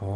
Yeah.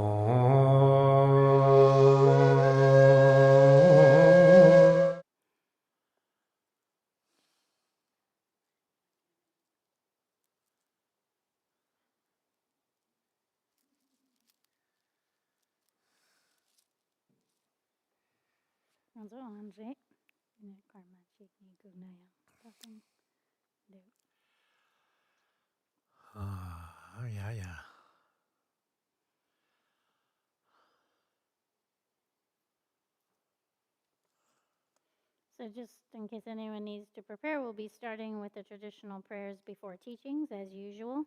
So just in case anyone needs to prepare, we'll be starting with the traditional prayers before teachings as usual.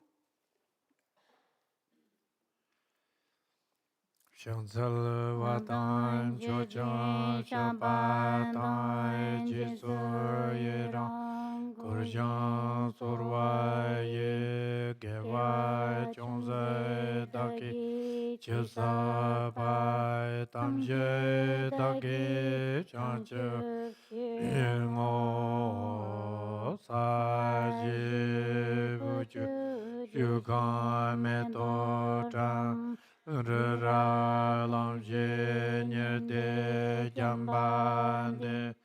Shangzal Watan Chojan Shapatan Jisur Yerang Kurjan Surwa Ye Gewa Chongzai Daki Chisa Pai Tamje Daki Chanchu Ngo Saji Buchu Shukan Meto Chan Ra Lam Je Nye De Jamban De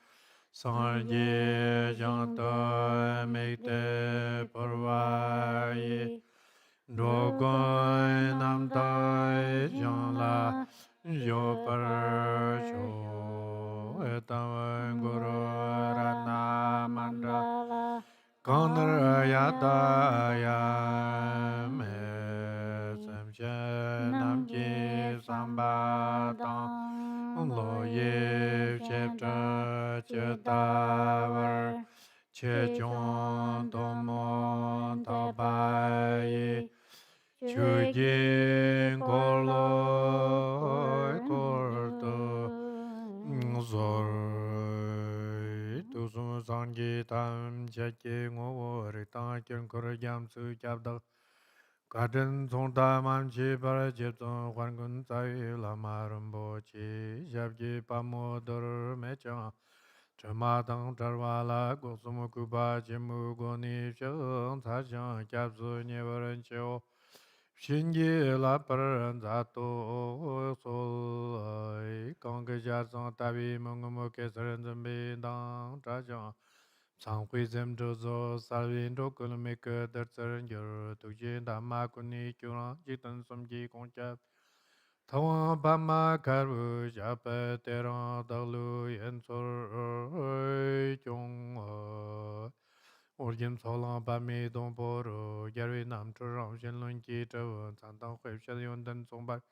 San Je Jang To Mek De Parvai Do Goi Nam Tai Jang La Jo Par Cho Etam Guru Rana Mandra Kandra Yada Ya Me Samche Namchi Samba Dang Lo Ye Chepta Chetavar Che Chon Tomo Tabai Chujin Korlo Korto Zor Tuzum Sangi Tam Cheki Ngor Tan Kyen Kor Jam Su Chapdak Kaden Zonta Mam Chi Para Jepton Kwan Kun Tsai Lama Rambo Chi Japji Pamodor Mecha Chama Tang Tarwala Gosum Kuba Chimu Goni Shang Tsachang Kyapsu Nyevaran Cheo Shingi La Paran Zato Sol Kanga Jason Tabi Mungumu Kesaran Zambi Dang Chachang Sanghui Zem Jozo Salvin Dokun Mika Dartsaran Gyur Tukjin Dhamma Kuni Kyuran Jitan Somji Kongchap Tawa Bama Karu Japa Teran Dalu Yensor Kyung Orjim Solan Bami Donporo Gyarwi Nam Churam Shinlun Ki Chawan Santang Huip Shadyon Dan Sombar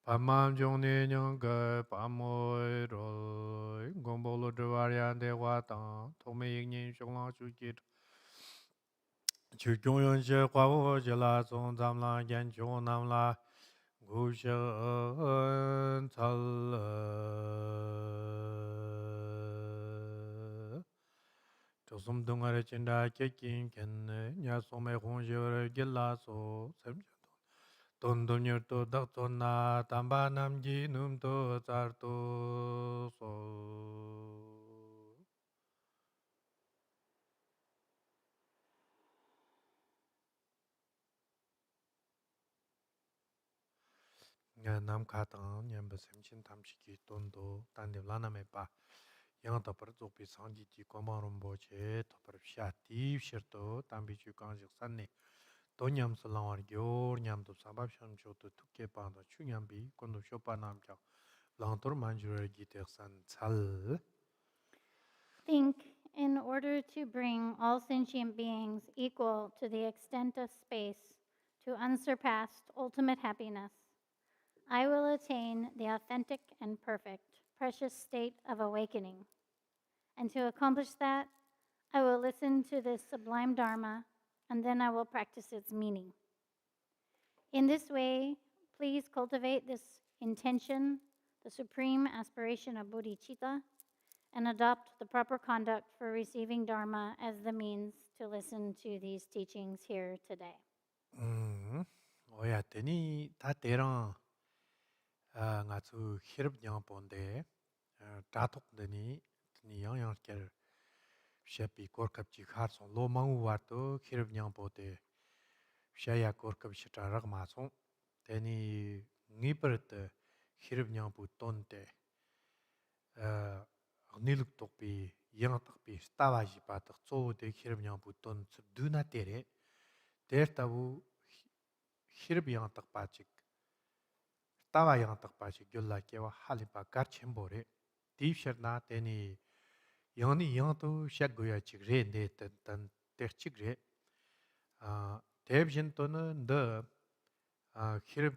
Pamam Jongni Nyanga Pamoy Roy Gombolo Dwaryan Dewa Tang Tome Yingin Shonglang Shuki Chukyong She Kwawo Jila Song Zamla Yan Chong Namla Gushan Tal Chosum Dungare Chinda Kekin Ken Nyasome Hongjiver Gila So Tondon Yurto Daktona Tamba Namji Numto Zarto So Nam Katan Yamba Semchin Tamshiki Tondo Tandim Lana Mepa Yang Tapar Zopi Sanji Ji Komarum Boche Tapar Shati Shirto Tambi Chukanjik Sanni Tonyam Salawar Gyor Nyam to Sabab Sham Choto Tuke Panda Chunyambi Kondo Shopa Namcha Lantor Manjura Giter San Sal Think, in order to bring all sentient beings equal to the extent of space to unsurpassed ultimate happiness, I will attain the authentic and perfect, precious state of awakening. And to accomplish that, I will listen to this sublime Dharma, and then I will practice its meaning. In this way, please cultivate this intention, the supreme aspiration of bodhicitta, and adopt the proper conduct for receiving Dharma as the means to listen to these teachings here today. Oya Teni Tateran Natsu Hirb Yang Ponde Tatok Deni Yang Yang Ker Shepi Korkap Chikar Son Lo Mangu Warto Hirb Yang Ponde Shaya Korkap Shitarag Mason Teni ngipert hirb ton te niluk tokpi yang takpi stawaji patak zo de hirb ton duna tere der tabu hirb yang takpachik stawa yang takpachik gyolla kewa halipa garchembore divsharna teni yang to shagoya chik re ne tan terchik re 대ብ신 또는 더 히르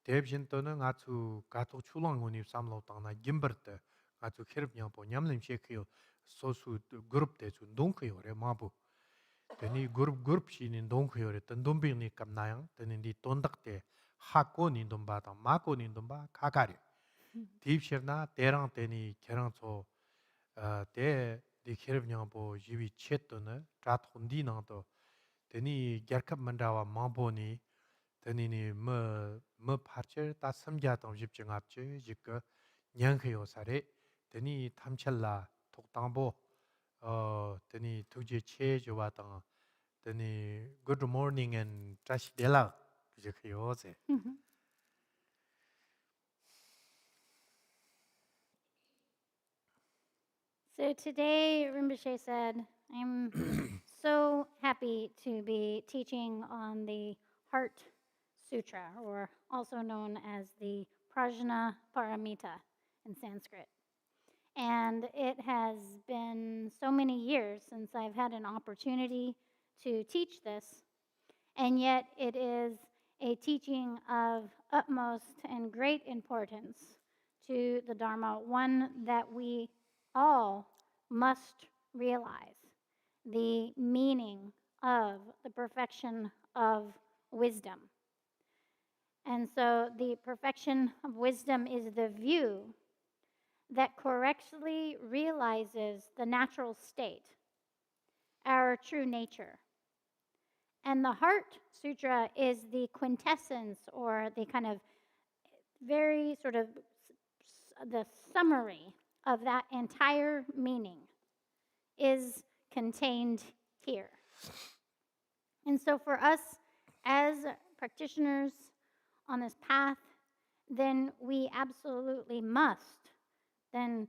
대ብ신 또는 아주 가토 출렁군이 삼로당나 김버트 아주 히르냐 보냠림 셰크요 소수 그룹 대주 농크요래 마부 되니 그룹 시는 농크요래 던돈비니 깜나양 되니 돈닥대 하고니 돈바다 마고니 돈바 가가리 딥셔나 대랑 되니 계랑초 대 디히르냐 보 지위 쳇도는 자톤디나도 되니 gerkap mandawa mamboni tenini me parcher ta samja tong jip chingap che jik nyangkyo sare teni tamchalla toktambo teni tuje che jwa tang teni good morning and trash dela jikyo se So today, Rinpoche said, I'm so happy to be teaching on the Heart Sutra, or also known as the Prajna Paramita in Sanskrit. And it has been so many years since I've had an opportunity to teach this, and yet it is a teaching of utmost and great importance to the Dharma, one that we all must realize the meaning of the perfection of wisdom. And so the perfection of wisdom is the view that correctly realizes the natural state, our true nature. And the Heart Sutra is the quintessence, or the kind of very sort of the summary of that entire meaning is contained here. And so for us as practitioners on this path, then we absolutely must, then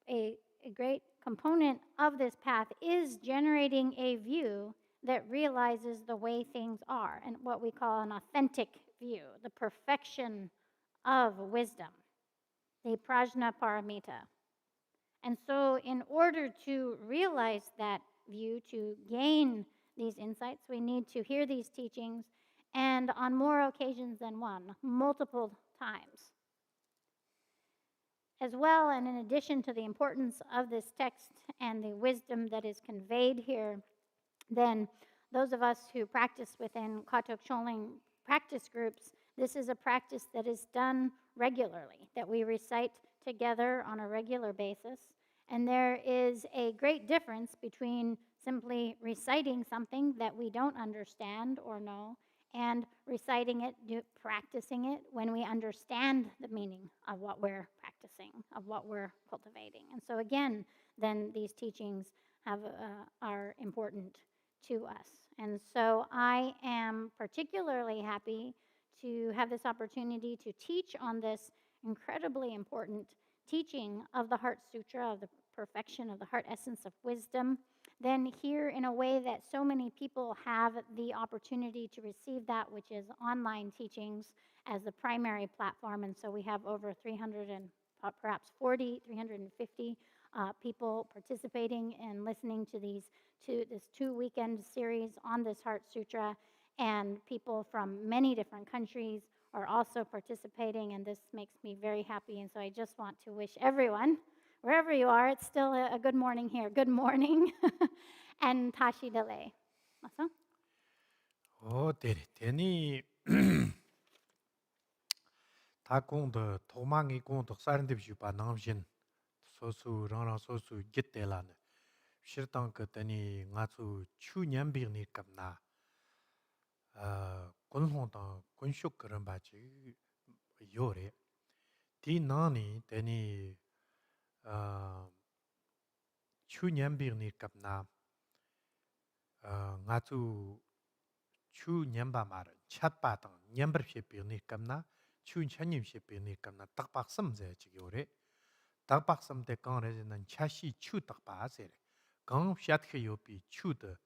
a great component of this path is generating a view that realizes the way things are, and what we call an authentic view, the perfection of wisdom, the Prajna Paramita. And so in order to realize that view, to gain these insights, we need to hear these teachings, and on more occasions than one, multiple times. As well, and in addition to the importance of this text and the wisdom that is conveyed here, then those of us who practice within Katog Choling practice groups, this is a practice that is done regularly, that we recite together on a regular basis. And there is a great difference between simply reciting something that we don't understand or know and reciting it, practicing it when we understand the meaning of what we're practicing, of what we're cultivating. And so again, then these teachings are important to us. And so I am particularly happy to have this opportunity to teach on this incredibly important teaching of the Heart Sutra, of the perfection of the heart essence of wisdom, then here in a way that so many people have the opportunity to receive that, which is online teachings as the primary platform. And so we have over 300 and perhaps 350 people participating and listening to this 2-weekend series on this Heart Sutra, and people from many different countries are also participating, and this makes me very happy. And so I just want to wish everyone, wherever you are, it's still a good morning here. Good morning, and Tashi Dele. Awesome. 되니 다 공도 도망이 공도 사는데 비바 남신 소수 랑랑 소수 get대라네 실당 그더니 가수 추년비니 갑나 군홍당 군쇼 그런 바지 요래 디나니 되니 추년비니 갑나 가수 추년바 말 찻바당 년버시 비니 갑나 chun chanim shepe ni kamna takpak sam ze chigi ore. Takpak sam te kang re nan chashi chu takpa se re. Kang shat yopi chu de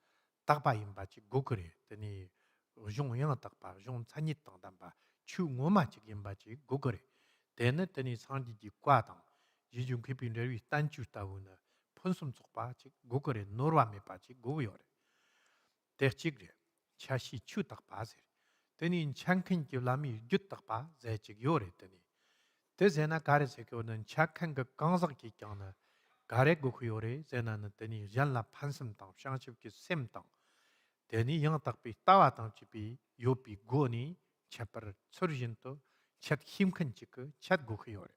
takpa imba chi gokore. Tani zhong yang takpa, zhong chanit tang tamba chu ngoma chigi imba chi gokore. Tena tani sangdi ji kwa tang, jijung kipin rewi tan chu tawu na ponsum tsukpa chi gokore, norwa me pa chi gogo yore. Terchik re, chashi chu takpa se re. Tani chankin ki lami gyut takpa zay chig yore tani. Te zena kare sekyo nan chakhan ka kangzak ki kyang na kare goku yore zena na tani yanla pansam tang, shangshib ki sem tang. Tani yang takpi tawa tang chipi yopi go ni chapar tsurijin to chat himkan chik chat goku yore.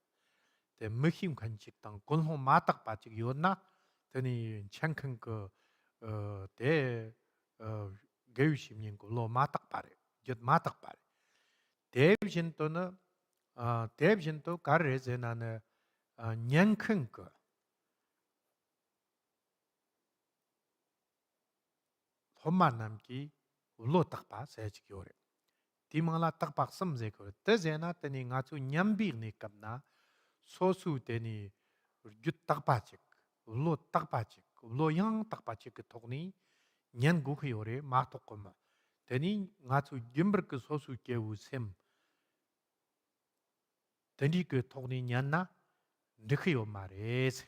Te mhimkan chik tang gonhong ma takpa chik yor na tani chankan ka te gayu shimnyin ko lo ma takpa re, gyut ma takpa re. Devjin to na devjin to kare zena na nyankan ka thoma namki lo takpa sayachik yore. Timangla takpak samze kore. Te zena tani nga tsu nyambir ni kapna sosu tani gyut takpa chik, lo takpa chik, lo yang takpa chik tokni nyan gukh yore ma tokoma. Tani nga tsu gyumbar ka sosu kewu sem tani ka tokni nyan na rikhiyo ma res.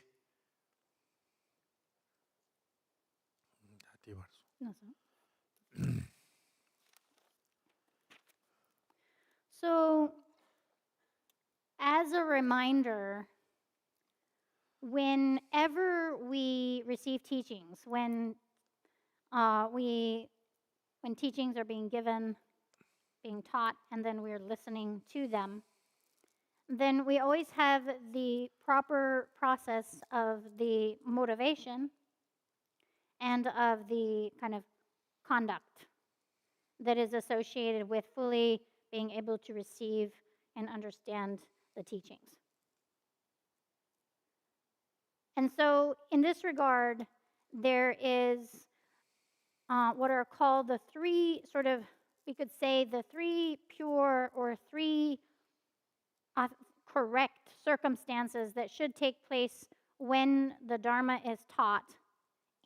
Dati warso. So, as a reminder, whenever we receive teachings, when teachings are being given, being taught, and then we're listening to them, then we always have the proper process of the motivation and of the kind of conduct that is associated with fully being able to receive and understand the teachings. And so, in this regard, there is what are called the three sort of, we could say, the three pure or three correct circumstances that should take place when the Dharma is taught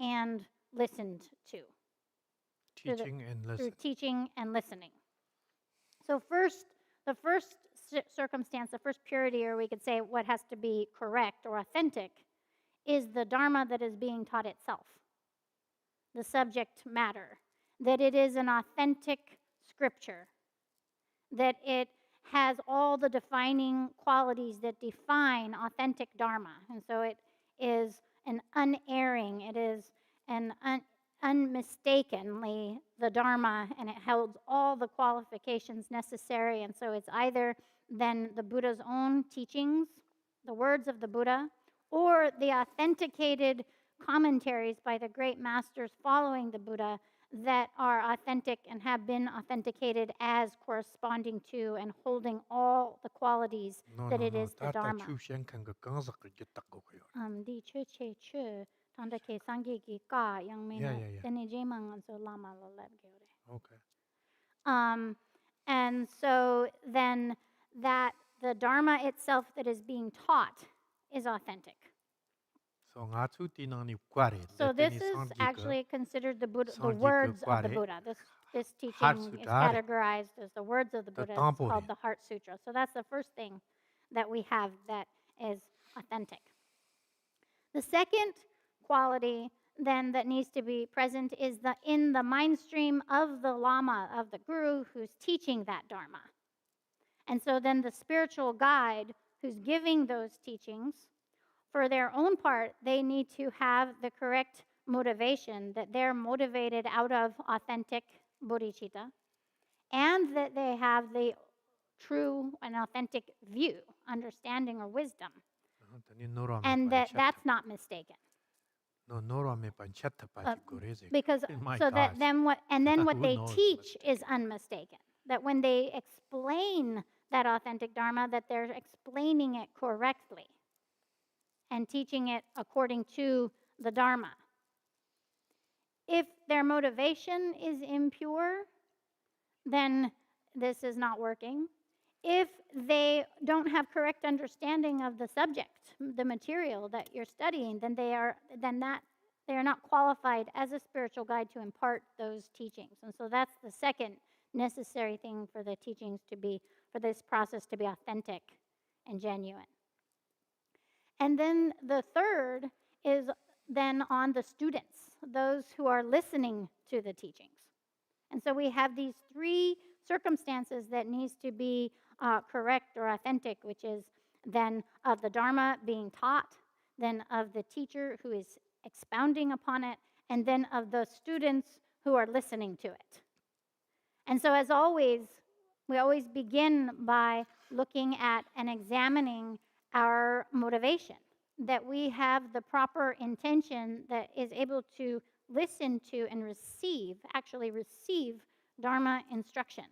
and listened to. Teaching and listening. Through teaching and listening. So the first circumstance, the first purity, or we could say what has to be correct or authentic, is the Dharma that is being taught itself, the subject matter, that it is an authentic scripture, that it has all the defining qualities that define authentic Dharma. And so it is an unerring, it is an unmistakably the Dharma, and it holds all the qualifications necessary. And so it's either then the Buddha's own teachings, the words of the Buddha, or the authenticated commentaries by the great masters following the Buddha that are authentic and have been authenticated as corresponding to and holding all the qualities that it is the Dharma. Di che che che tanda ke sangye ki ka yang me na tene je mang so lama lo lab ge. Okay. And so then that the Dharma itself that is being taught is authentic. So this is actually considered the Buddha, the words of the Buddha. This teaching is categorized as the words of the Buddha. It's called the Heart Sutra. So that's the first thing that we have that is authentic. The second quality then that needs to be present is in the mind stream of the Lama, of the Guru who's teaching that Dharma. And so then the spiritual guide who's giving those teachings, for their own part, they need to have the correct motivation, that they're motivated out of authentic bodhicitta, and that they have the true and authentic view, understanding, or wisdom, and that's not mistaken. Because so that then what they teach is unmistaken. That when they explain that authentic Dharma, that they're explaining it correctly and teaching it according to the Dharma. If their motivation is impure, then this is not working. if they don't have correct understanding of the subject, the material that you're studying, then they are not qualified as a spiritual guide to impart those teachings. And so that's the second necessary thing for the teachings to be, for this process to be authentic and genuine. And then the third is then on the students, those who are listening to the teachings. And so we have these three circumstances that needs to be correct or authentic, which is then of the Dharma being taught, then of the teacher who is expounding upon it, and then of the students who are listening to it. And so as always, we always begin by looking at and examining our motivation, that we have the proper intention that is able to listen to and actually receive Dharma instruction.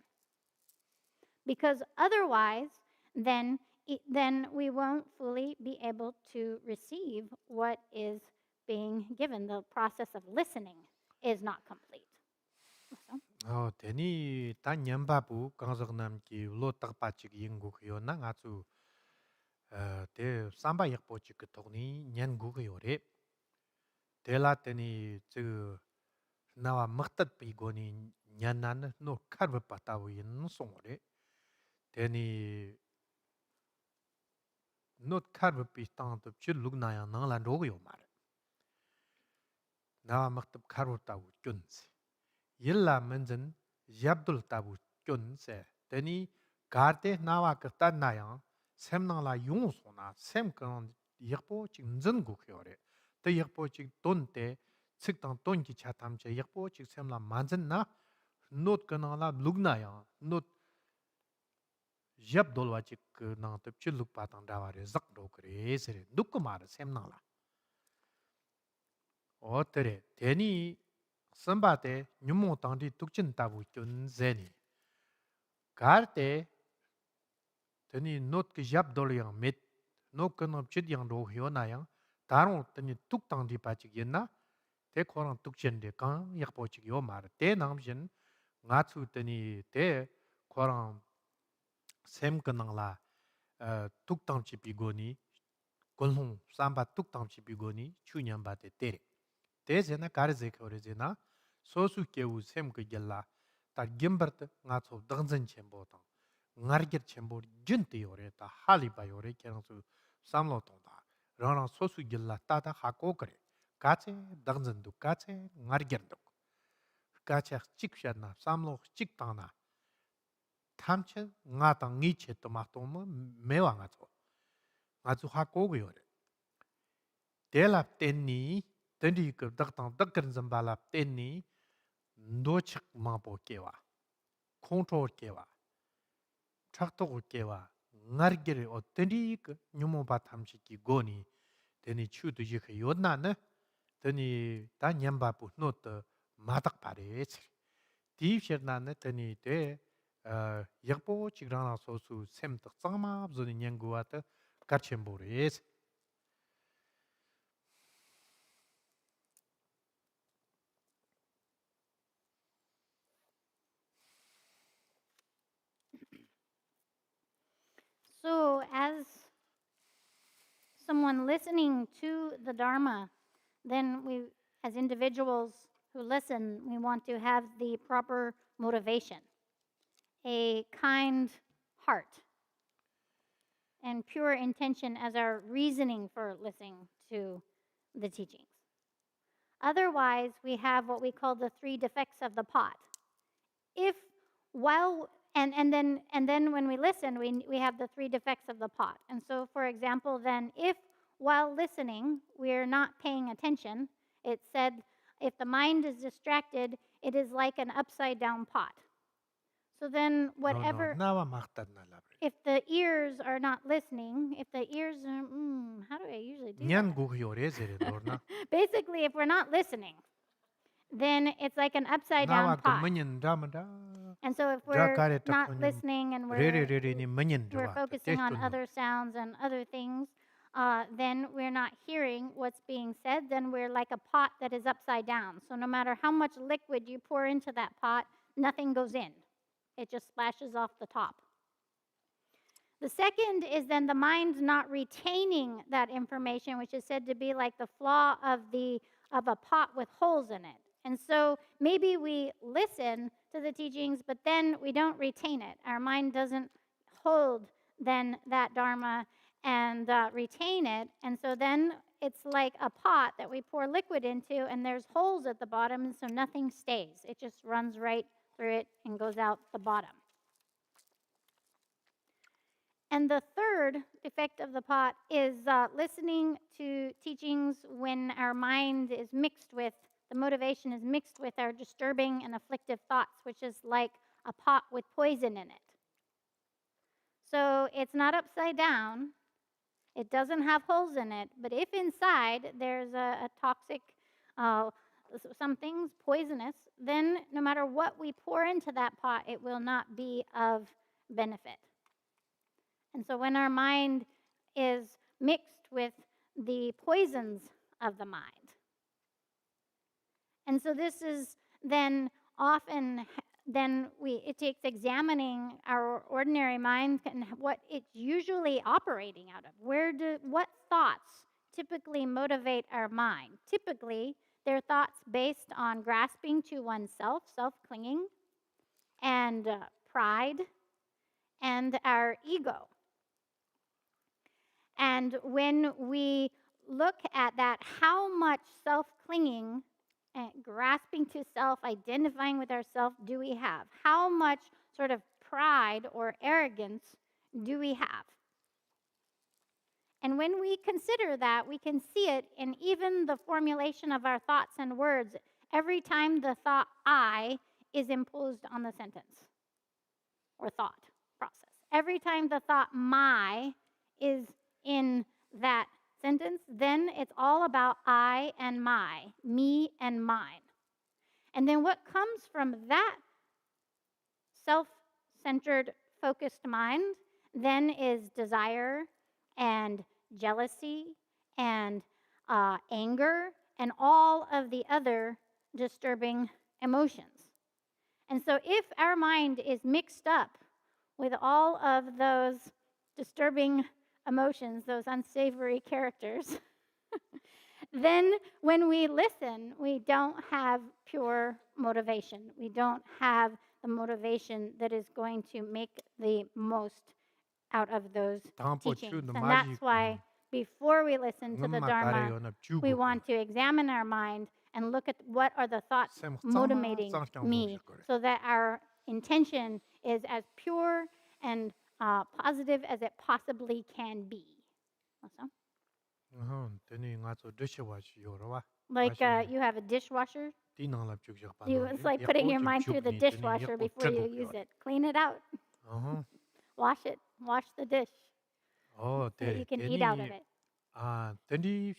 Because otherwise, then we won't fully be able to receive what is being given. The process of listening is not complete. Teni ta nyambabu gangzaknamki lo takpa chik yinggukyo na nga tsu te samba yakpo chik tokni nyan gukyo re. Te la teni tsu nawa maktat pi goni nyan nan no karwa patawu yin song re. Teni not karwa pi tang tup chil luk na yang nang lan rogyo mar. Nawa maktab karwa tawu kyunsi. Yilla menzen yabdul tabu kyun se teni garte nawa kata nayang sem nang la yung so na sem kan yakpo chik nzen gu khyo re te yakpo chik ton te chik tang ton ki chatam che yakpo chik sem la manzen na not kan la lug nayang not yabdul wa chik nang te chil luk pa tang dawa re zak do kre se re duk ma re sem nang la o tere teni Sambate nyumo tangdi tukchin tabu kyun zeni. Karte teni not ki jab dol yang met no kanop chit yang ro hyo na yang tarong teni tuk tangdi pa chik yen na te korang tukchen de kang yakpo chik yo mar. Te nam shin nga tsu teni te korang sem kanang la tuk tang chi pi go ni kulhung samba tuk tang chi pi go ni chu nyam ba te tere. Te zena kare ze kore zena sosu kewu sem ke gella tar gimbart nga tso dangzan chenpo tang ngargir chenpo jinti yore ta hali ba yore kerang su samlo tong ta rana sosu gella tata hako kare kache dangzan duk kache ngargir duk kache chik shed na samlo chik tang na tamche nga tang ngi che to ma tong mo mewa nga tso hako go yore delap tenni tendi ke dak tang dakkar zambalap tenni 노측 마보 깨와 컨트롤 깨와 착독 깨와 나르게를 어떤이 그 뉴모바 탐식기 고니 되니 추드지 그 요나네 되니 다 냠바부 노트 마닥 바레 디셔나네 되니 데 역보 지그라나 소수 셈득 쌍마 부니 냥구와트 가쳔보레스 So, as someone listening to the Dharma, then we, as individuals who listen, we want to have the proper motivation, a kind heart, and pure intention as our reasoning for listening to the teachings. Otherwise, we have what we call the three defects of the pot. If while and then when we listen, we have the three defects of the pot. And so, for example, then if while listening we're not paying attention, it said if the mind is distracted, it is like an upside down pot. So then whatever if the ears are not listening, if the ears are how do I usually do that? Basically, if we're not listening, then it's like an upside down pot. And so if we're not listening and we're focusing on other sounds and other things, then we're not hearing what's being said, then we're like a pot that is upside down. So no matter how much liquid you pour into that pot, nothing goes in. It just splashes off the top. The second is then the mind not retaining that information, which is said to be like the flaw of a pot with holes in it. And so maybe we listen to the teachings, but then we don't retain it. Our mind doesn't hold then that dharma and retain it. And so then it's like a pot that we pour liquid into, and there's holes at the bottom, and so nothing stays. It just runs right through it and goes out the bottom. And the third effect of the pot is listening to teachings when our mind is mixed with, the motivation is mixed with our disturbing and afflictive thoughts, which is like a pot with poison in it. So it's not upside down, it doesn't have holes in it, but if inside there's a toxic, some things poisonous, then no matter what we pour into that pot, it will not be of benefit. And so when our mind is mixed with the poisons of the mind, and so this is then often, it takes examining our ordinary mind and what it's usually operating out of. What thoughts typically motivate our mind? Typically, they're thoughts based on grasping to oneself, self-clinging, and pride, and our ego. And when we look at that, how much self-clinging and grasping to self, identifying with ourself do we have? How much sort of pride or arrogance do we have? And when we consider that, we can see it in even the formulation of our thoughts and words every time the thought I is imposed on the sentence or thought process. Every time the thought my is in that sentence, then it's all about I and my, me and mine. And then what comes from that self-centered, focused mind then is desire and jealousy and anger and all of the other disturbing emotions. And so if our mind is mixed up with all of those disturbing emotions, those unsavory characters, then when we listen, we don't have pure motivation. We don't have the motivation that is going to make the most out of those teachings. And that's why before we listen to the Dharma, we want to examine our mind and look at what are the thoughts motivating me so that our intention is as pure and positive as it possibly can be. Also? Like you have a dishwasher. It's like putting your mind through the dishwasher before you use it. Clean it out. Wash it. Wash the dish. So that you can eat out of it. 던디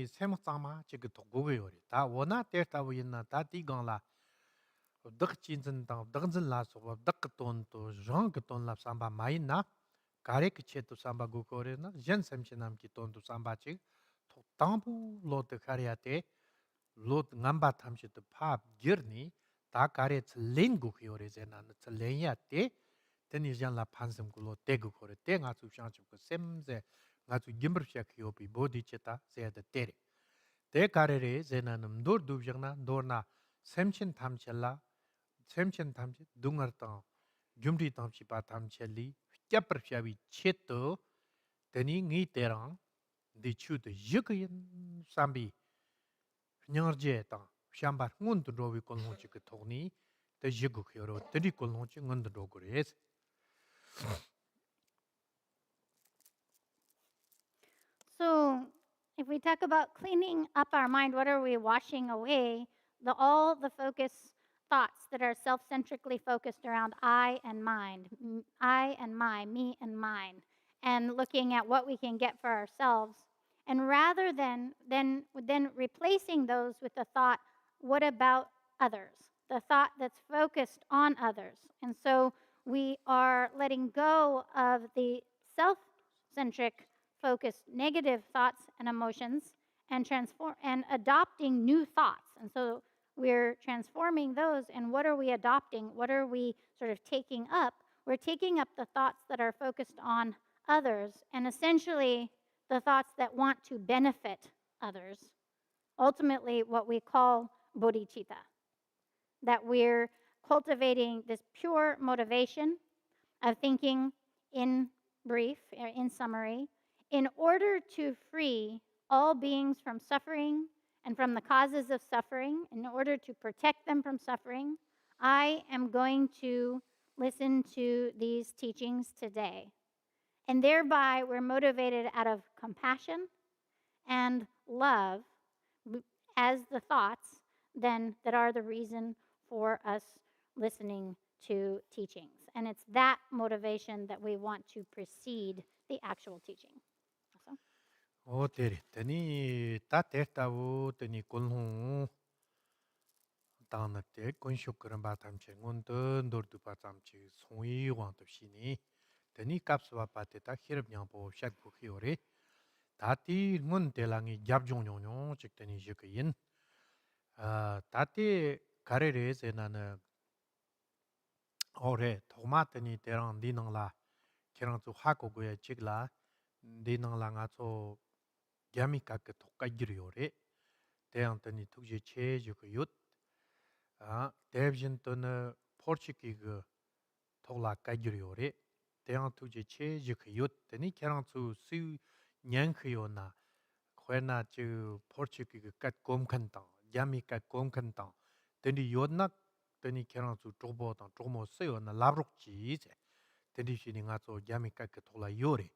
세목장마 지그 도고게 요리 다 원나 때타고 있나 다 디강라 덕진진당 덕진라서 덕톤도 정그톤라 삼바 마이나 가레크 체토 삼바 고코레나 젠샘치남기 톤도 삼바치 톡당부 로드 카리아테 로드 남바 탐시도 팝 기르니 다 가레 렌고 요레제나 렌야테 데니잔라 판섬글로 떼고 코레 떼가 수샹치고 셈제 가주 김버샤 키오피 보디체타 세야데 테레 테 가레레 제나남 도르두브장나 도르나 셈친 탐첼라 셈친 탐치 둥어터 줌디 탐치 바 탐첼리 캡퍼샤비 체토 데니 니테랑 디추드 지그인 삼비 녀르제타 샴바 문드 로비 콜모치 그 토니 데 지그 히어로 데리 콜모치 응은드 로그레스 So, if we talk about cleaning up our mind, what are we washing away? All the focus thoughts that are self-centrically focused around I and mine, I and my, me and mine, and looking at what we can get for ourselves. And rather than replacing those with the thought, what about others? The thought that's focused on others. And so we are letting go of the self-centric focused negative thoughts and emotions and adopting new thoughts. And so we're transforming those, and what are we adopting? What are we sort of taking up? we're taking up the thoughts that are focused on others and essentially the thoughts that want to benefit others, ultimately what we call bodhicitta, that we're cultivating this pure motivation of thinking in brief, or in summary, in order to free all beings from suffering and from the causes of suffering, in order to protect them from suffering, I am going to listen to these teachings today. And thereby, we're motivated out of compassion and love as the thoughts then that are the reason for us listening to teachings. And it's that motivation that we want to precede the actual teaching. Also? Teri, teni ta tertawu teni kulhu dana te kunshukran batamche ngundu ndurdu batamche songi wantapshini. Teni kapswa pate ta hirab nyampo shakbu khiore. Tati ngun telangi gyabjong nyong chik teni jikayin. Tati karere zenana ore thoma teni terang dinangla kirang zu hako goya chikla dinangla nga zo gyami kaka thokka giriore. Teyang tani tukje che jikayut. Devjin tani porchiki ga thokla kagiriore. Teyang tukje che jikayut. Tani kirang zu siu nyankayo na Khwena chu porchiki ga kat gomkan tang, gyami kat gomkan tang. Tani yodnak tani kirang zu chokbo tang, chokmo sayo na labrok chi ze. Tani shini nga zo gyami kat ka thokla yore.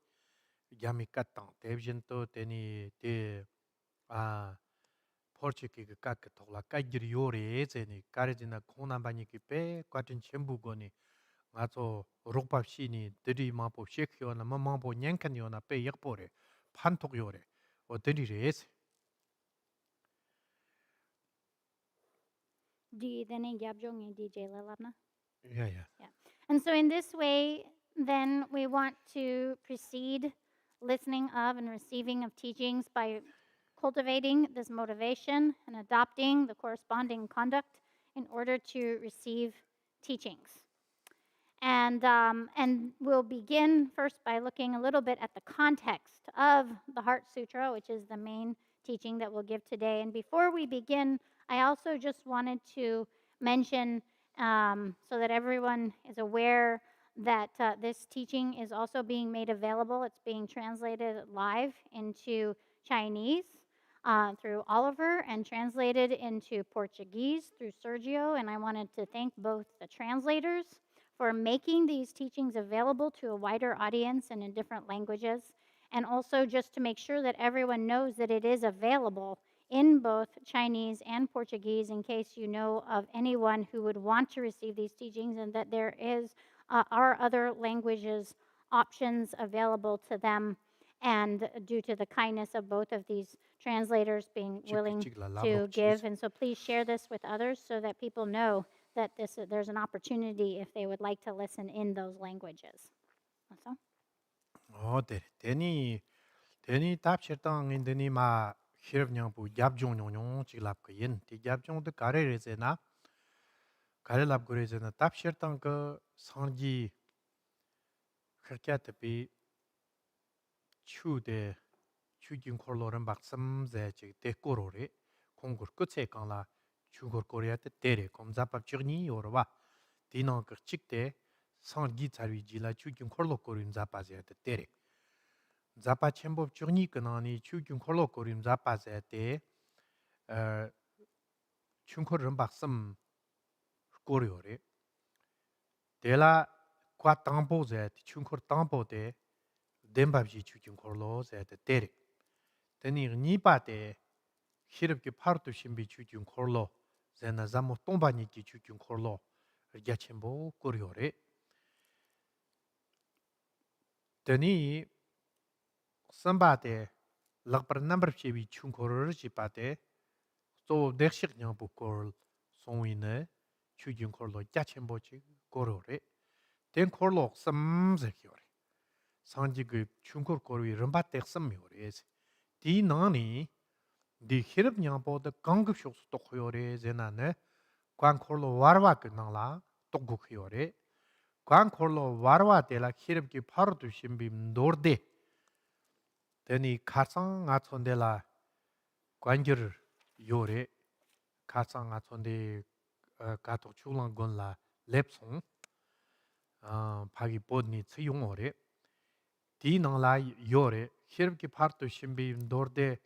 Gyami kat tang, devjin to tani te porchiki ga kat ka thokla kagir yore ze ni. Kari zina kongnambani ki pe kwatin chenbu go ni. Nga zo rokpap shini diri mangpo shekyo na ma mangpo nyankan yo na pe yakpo re. Pantok yore. Tani re ze. DJ Lalabna? Yeah. And so in this way, then we want to precede listening of and receiving of teachings by cultivating this motivation and adopting the corresponding conduct in order to receive teachings. And we'll begin first by looking a little bit at the context of the Heart Sutra, which is the main teaching that we'll give today. And before we begin, I also just wanted to mention, so that everyone is aware, that this teaching is also being made available. It's being translated live into Chinese through Oliver and translated into Portuguese through Sergio. And I wanted to thank both the translators for making these teachings available to a wider audience and in different languages, and also just to make sure that everyone knows that it is available in both Chinese and Portuguese in case you know of anyone who would want to receive these teachings, and that there are other languages options available to them, and due to the kindness of both of these translators being willing to give. And so please share this with others so that people know that there's an opportunity if they would like to listen in those languages. Also? Teni tapshirtang indeni ma hirvnyangpu gyabjong nyong chiglap kayin. Ti gyabjong de kare reze na, kare lap go reze na tapshirtang ka sangji khirkya tapi chu jing korlo rin baksam ze chig te koro re. Kongur kutse kangla chugor korea te tere. Kom zapap chigni yorwa. Ti nang kar chik te sangji tsarwi jila chu jing korlo korin zapa ze te tere. Zapa chenpo chugni kanani chu jing korlo korin zapa ze te chungkor rin baksam koryo re. Tela kwa tangpo ze te chungkor tangpo te denbabji chu jing korlo ze te tere. Teni nipa te hirabki parto shimbi chu jing korlo ze na zamo tongpa niki chu jing korlo rya chenpo koryo re. Teni samba te lakpar nambar shebi chung koror jipa te so dekshik nyampu korol songwi ne chu jing korlo rya chenpo chi koryo re. Ten korlo sam zekyo re. Sanji ge chung kor korwi rinpa teksam yo re. Di nani di hirab nyampo de gangab shoksu tokyo re zena ne kwan korlo warwa ke nangla tokgo kyo re. 관콜로 와르와 데라 히럽기 파르도 심빔 노르데 데니 카상 아촌데라 관결 요레 카상 아촌데 가토 출랑 건라 랩송 파기 보드니 츠용오레 디낭라 요레 히럽기 파르도 심빔 노르데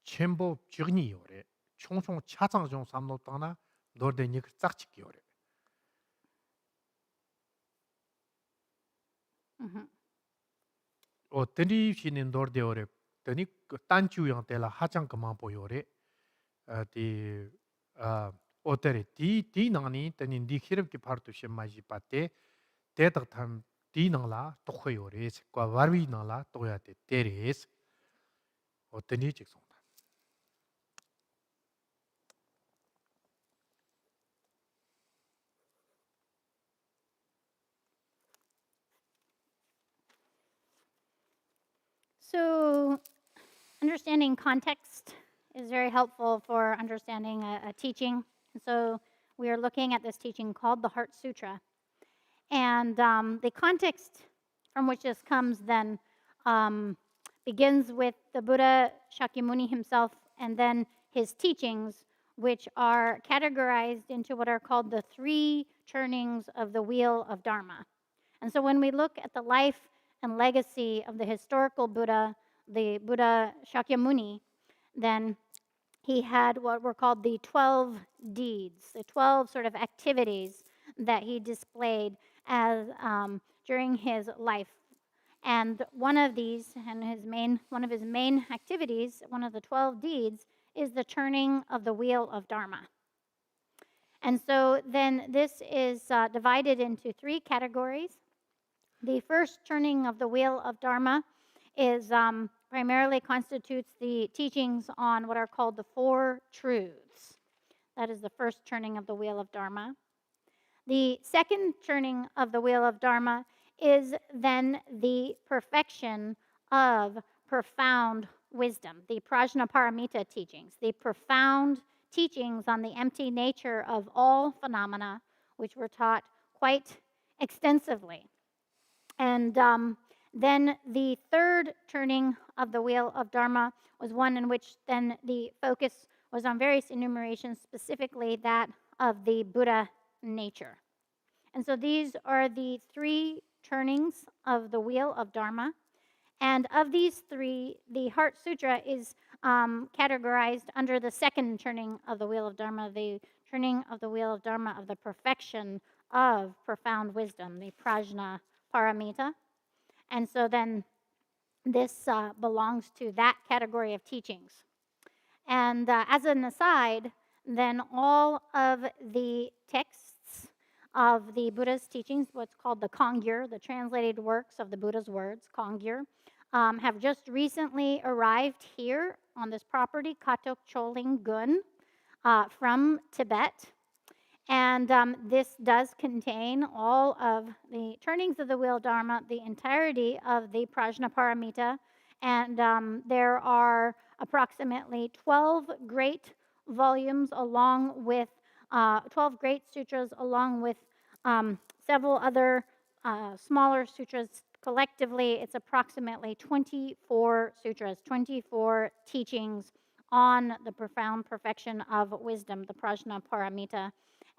첨보 즉니 요레 총총 차상 좀 삼노다나 노르데 니크 짝치기 요레 Mhm. tani shinin dorde ore tani tanchu yang tela hachang kama po yore ti otere ti nangni tani di khirab ki partu shema ji pate te tak tham ti nangla tokho yore kwa warwi nangla toya te teres o tani chik song. So, understanding context is very helpful for understanding a teaching. And so, we are looking at this teaching called the Heart Sutra. And the context from which this comes then begins with the Buddha Shakyamuni himself and then his teachings, which are categorized into what are called the 3 turnings of the wheel of Dharma. And so when we look at the life and legacy of the historical Buddha, the Buddha Shakyamuni, then he had what were called the 12 deeds, the 12 sort of activities that he displayed as during his life. And one of these, and one of his main activities, one of the 12 deeds, is the turning of the wheel of Dharma. And so then this is divided into 3 categories. The first turning of the wheel of Dharma is primarily constitutes the teachings on what are called the 4 truths. That is the first turning of the wheel of Dharma. The second turning of the wheel of Dharma is then the perfection of profound wisdom, the Prajnaparamita teachings, the profound teachings on the empty nature of all phenomena, which were taught quite extensively. And then the third turning of the wheel of Dharma was one in which then the focus was on various enumerations, specifically that of the Buddha nature. And so these are the 3 turnings of the wheel of Dharma. And of these 3, the Heart Sutra is categorized under the second turning of the wheel of Dharma, the turning of the wheel of Dharma of the perfection of profound wisdom, the Prajna Paramita. And so then this belongs to that category of teachings. And as an aside, then all of the texts of the Buddha's teachings, what's called the Kongyur, the translated works of the Buddha's words, Kongyur, have just recently arrived here on this property, Katog Choling Gun, from Tibet. And this does contain all of the turnings of the wheel Dharma, the entirety of the Prajnaparamita, and there are approximately 12 great volumes along with 12 great sutras, along with several other smaller sutras. Collectively, it's approximately 24 sutras, 24 teachings on the profound perfection of wisdom, the Prajnaparamita.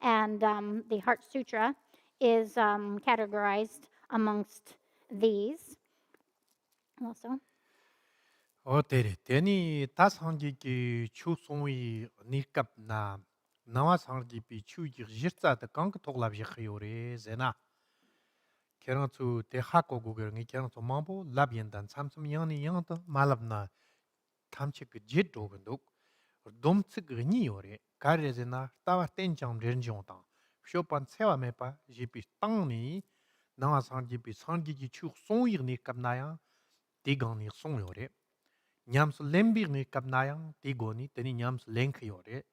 And the Heart Sutra is categorized amongst these also. otere tani ta sangji ki chu songwi nikap na nawa sangji pi chu ji jirtsa de kang toglab ji khiyore zena kerang chu te hakko guger ngi kerang chu mambo lab yen dan samsum yang ni yang to malab na tamche ge jit do gnduk dom tsig ni yore kare zena tawa tenjang ren jong ta shopan sewa me pa ji pi tang ni nawa sangji pi sangji ji chu songwi ni kap na ya ti gang ni song yore 냠스 렘비니 갑나양 디고니 테니 냠스 랭크요레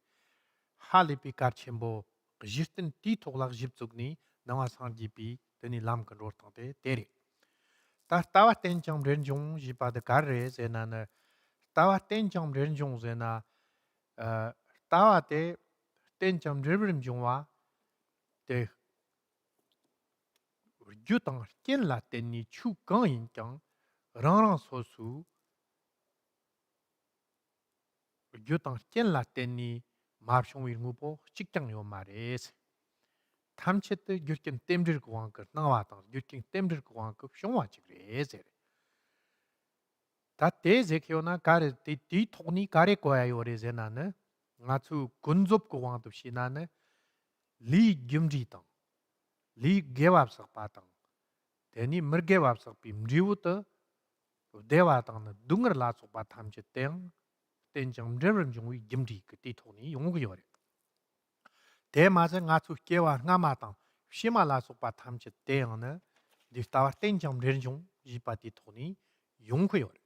할리피 카쳔보 지스틴 티 토글락 집속니 나와 상지피 테니 람컨 로탄테 테리 타타와 텐정 렌종 지바데 가레 제나나 타와 텐정 렌종 제나 타와테 tencham dribbrim jungwa de jutang ken la tenni chu gang yin kyang rang so su jutang ken la tenni map shong wir ngupo chik kyang yo ma res 탐쳇 때 gyurkin temdir kuwaan kar nangwa tang gyurkin temdir kuwaan kar shongwa chik res 다 대제교나 가르 디 통니 가레 거야 요레제나네 나츠 군접 고왕도 시나네 리 김지당 리 개밥석 바당 대니 머개밥석 빔리우터 대와당 둥을 라속 바탐제 땡 땡정 저런 중위 김지 그디 통니 용거 요레 대마제 나츠 개와 나마당 시마라속 바탐제 땡네 디스타와 땡정 저런 중 이바디 통니 용거 요레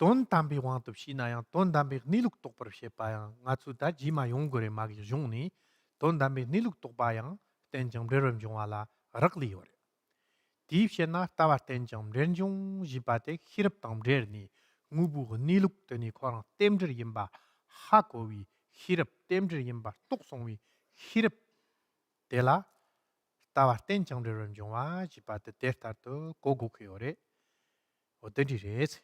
Don tambi wang tup shi na yang, don tambi niluk tokpar she pa yang, nga tsu ta jima yung gore magi yung ni, don tambi niluk tokpa yang, tenjang breram yung ala rakli yore. Di she na tawa tenjang breram yung jiba te hirap tang brer ni, ngubu niluk tani korang temdr yimba, hako wi hirap temdr yimba, toksong wi hirap tela, tawa tenjang breram yung wa jiba te tertar to koguk yore. Otari rezi.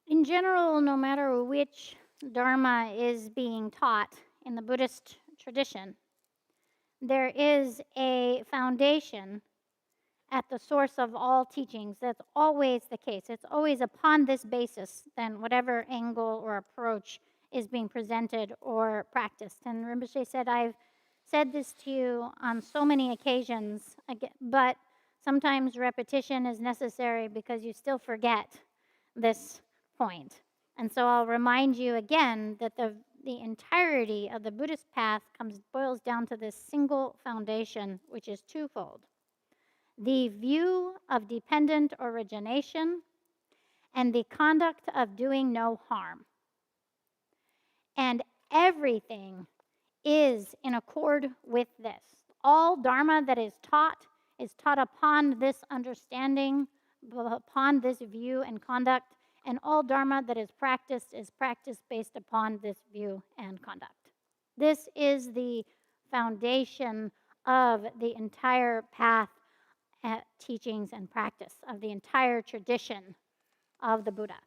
In general, no matter which Dharma is being taught in the Buddhist tradition, there is a foundation at the source of all teachings. That's always the case. It's always upon this basis, then whatever angle or approach is being presented or practiced. And Rinpoche said, I've said this to you on so many occasions, but sometimes repetition is necessary because you still forget this point. And so I'll remind you again that the entirety of the Buddhist path boils down to this single foundation, which is twofold: the view of dependent origination and the conduct of doing no harm. And everything is in accord with this. All Dharma that is taught upon this understanding, upon this view and conduct, and all Dharma that is practiced based upon this view and conduct. This is the foundation of the entire path, teachings, and practice of the entire tradition of the Buddha.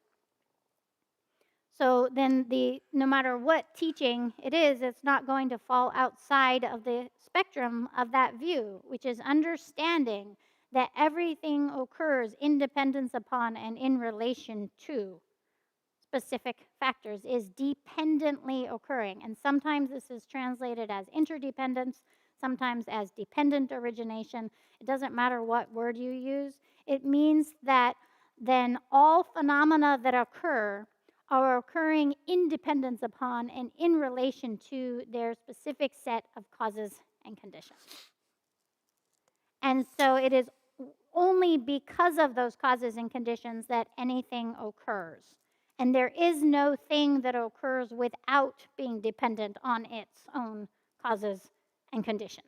So then no matter what teaching it is, it's not going to fall outside of the spectrum of that view, which is understanding that everything occurs in dependence upon and in relation to specific factors, is dependently occurring. And sometimes this is translated as interdependence, sometimes as dependent origination. It doesn't matter what word you use. It means that then all phenomena that occur are occurring in dependence upon and in relation to their specific set of causes and conditions. And so it is only because of those causes and conditions that anything occurs. And there is no thing that occurs without being dependent on its own causes and conditions.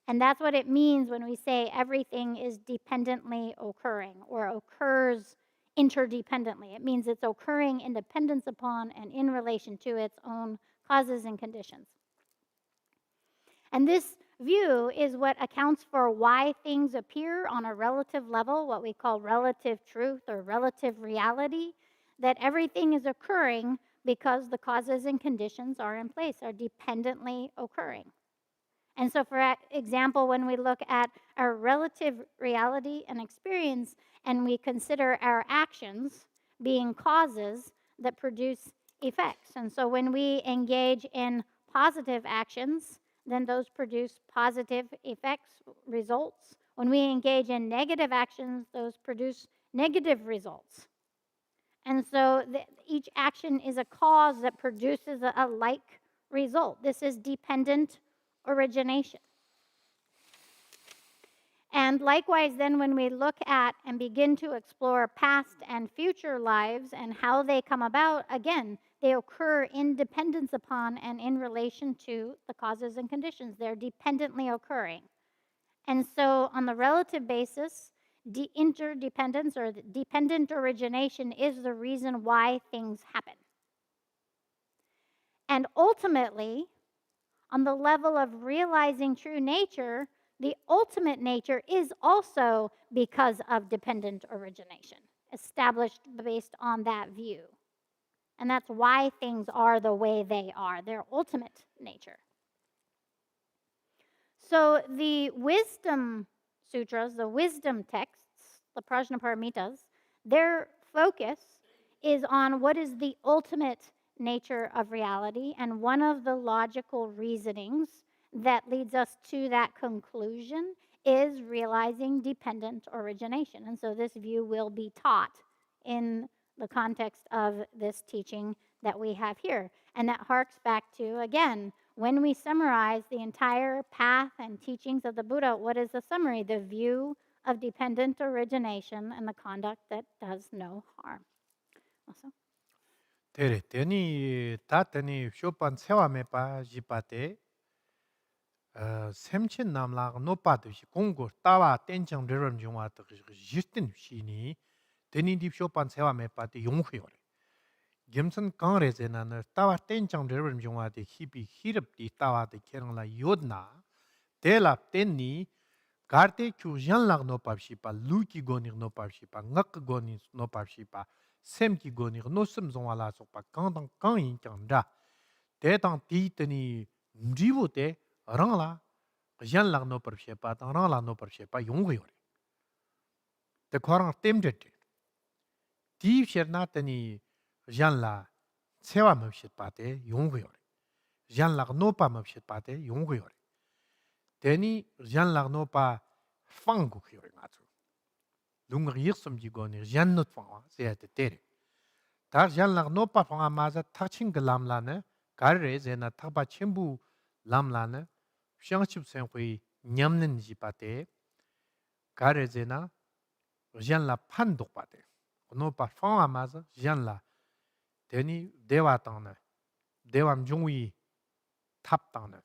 And that's what it means when we say everything is dependently occurring or occurs interdependently. It means it's occurring in dependence upon and in relation to its own causes and conditions. And this view is what accounts for why things appear on a relative level, what we call relative truth or relative reality, that everything is occurring because the causes and conditions are in place, are dependently occurring. And so, for example, when we look at our relative reality and experience and we consider our actions being causes that produce effects. And so when we engage in positive actions, then those produce positive effects, results. When we engage in negative actions, those produce negative results. And so each action is a cause that produces a like result. This is dependent origination. And likewise, then, when we look at and begin to explore past and future lives and how they come about, again, they occur in dependence upon and in relation to the causes and conditions. They're dependently occurring. And so, on the relative basis, interdependence or dependent origination is the reason why things happen. And ultimately, on the level of realizing true nature, the ultimate nature is also because of dependent origination, established based on that view. And that's why things are the way they are, their ultimate nature. So the wisdom sutras, the wisdom texts, the Prajnaparamitas, their focus is on what is the ultimate nature of reality, and one of the logical reasonings that leads us to that conclusion is realizing dependent origination. And so this view will be taught in the context of this teaching that we have here. And that harks back to, again, when we summarize the entire path and teachings of the Buddha, what is the summary? The view of dependent origination and the conduct that does no harm. Also. Tere, teni ta teni shopan sewa mepa jipate semchen namla no patu shi kongur tawa tenchang reram jungwa ta jistin shini teni dip shopan sewa mepa te yonghuyor. Gimsan kang reze na tawa tenchang reram jungwa te hipi hirap di tawa te kerang la yodna telap teni Garte kyu jan lag no pap shipa, lu ki gonig no pap shipa, ngak gonig no pap shipa, sem ki gonig no sem zong ala sok pa, kang tang kang yin kyang da. Te tang ti tani mrivu te rang la, jan lag no pap shipa, tang rang la no pap shipa, yung hui yore. Te korang tem de te. Ti sher na tani jan la sewa mab shipa te, yung hui yore. Jan lag no pa mab shipa te, yung hui yore. Teni jan lag no pa fang gu hui yore nga tsu. Lunga yiksum ji goni jan not fang se te tere. Tar jan lag no pa fang ma za tak ching ge lam la ne gar re ze na tak ba chimbu lam la ne shang chip sen hui nyam nen ji pa te gar re ze na jan la pan dok pa te. No pa fang ma za jan la teni dewa tang ne dewam jung wi tap tang ne.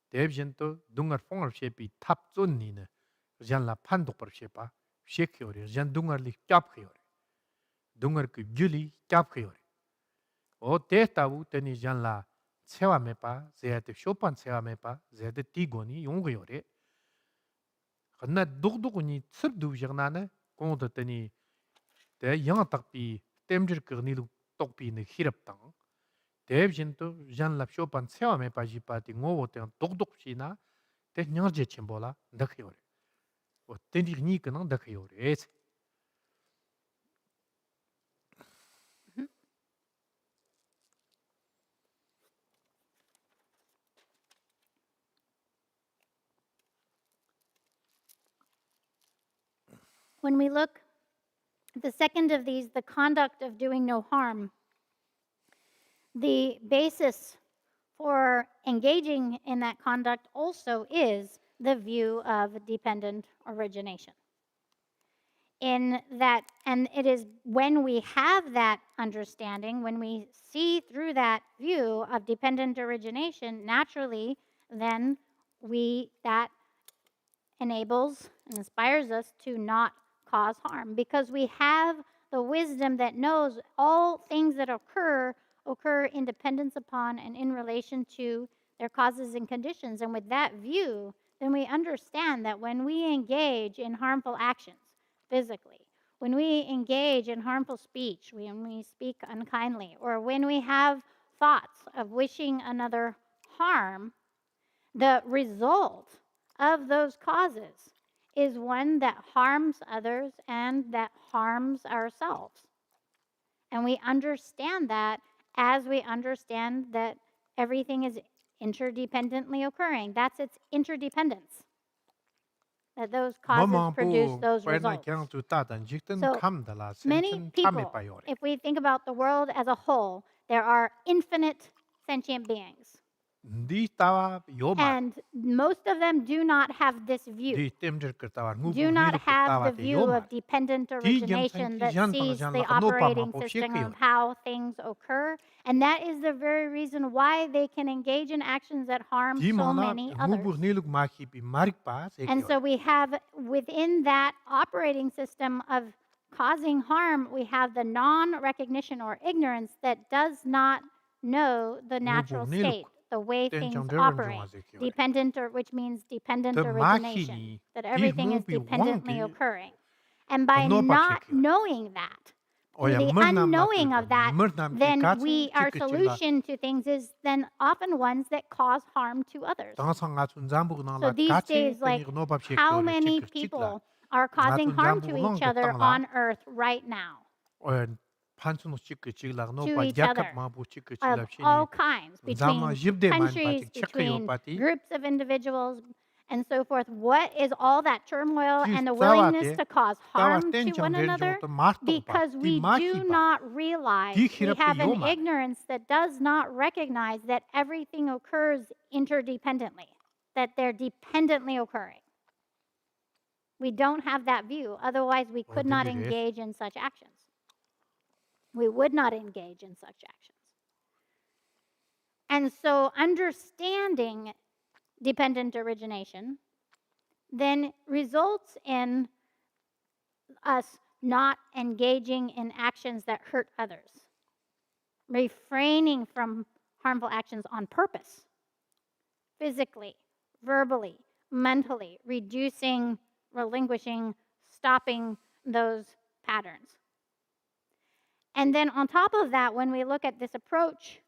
Dev jen to dungar fongar shepi tap zon ni ne jan la pan dok par shepa shek yore jan dungar li kyap yore dungar ku gyuli kyap yore o te tabu teni jan la sewa mepa zeyate shopan sewa mepa zeyate ti goni yong yore khna dug dug ni tsip du jigna ne kong de teni de yang tak pi temjir kni lu tok pi ne hirap tang Dev jen to jan la shopan sewa mepa ji pa ti ngo te dug dug chi na te nyar je chimbola dak yore o teni ni knang dak yore When we look at the second of these, the conduct of doing no harm, the basis for engaging in that conduct also is the view of dependent origination. In that, and it is when we have that understanding, when we see through that view of dependent origination, naturally, then that enables and inspires us to not cause harm, because we have the wisdom that knows all things that occur in dependence upon and in relation to their causes and conditions. And with that view, then we understand that when we engage in harmful actions physically, when we engage in harmful speech, when we speak unkindly, or when we have thoughts of wishing another harm, the result of those causes is one that harms others and that harms ourselves. And we understand that as we understand that everything is interdependently occurring. That's its interdependence. That those causes produce those results. So many people, if we think about the world as a whole, there are infinite sentient beings. Di tawa yomat. And most of them do not have this view, Di temjer tawa do ngubu not nilu have tawa the te view yomat. of dependent Di gyam sang origination ki that jan tang sees jan the la no pa ma operating po system shekyor. of how things occur. And that is the very reason why they can engage in actions that harm Di so mana many ngubu others. nilu ma ki pi marik pa And sekyor. so we have within that operating system of causing harm, we have the non-recognition or ignorance that does not know the natural Ngubu nilu state, the way ten things chang deran operate. jong sekyor. Dependent, or which means dependent The ma ki origination, ni that di everything is mubi wang dependently ki occurring. And by no pa not shekyor. knowing that, through Oya the mernam na unknowing tu of that, mernam ki then katsu our chik chila. solution to things is then often ones that cause harm to others. Tang sang nga chun zambu na So la these katse days, teni like no pa how shekyor many chik chikla. people are Nga causing chun harm zambu to long each ka other tang la. on earth right now, Oya panchun chik chikla no to pa each yakap other, ma bu chik of chila all shini. kinds, Zamna between jibde man pa countries, chik chakyo between pati. groups of individuals, and so forth? What is all that turmoil Ti and the tsawa willingness te to cause tawa harm ten to chang one del jong another? to mar tong pa. Because Ti we ma do hi pa. not realize, Ti we khirap have ti an yomar. ignorance that does not recognize that everything occurs interdependently, that they're dependently occurring. We don't have that view. Otherwise, we could not engage in such actions. We would not engage in such actions. And so, understanding dependent origination then results in us not engaging in actions that hurt others, refraining from harmful actions on purpose, physically, verbally, mentally, reducing, relinquishing, stopping those patterns. And then on top of that, when we look at this approach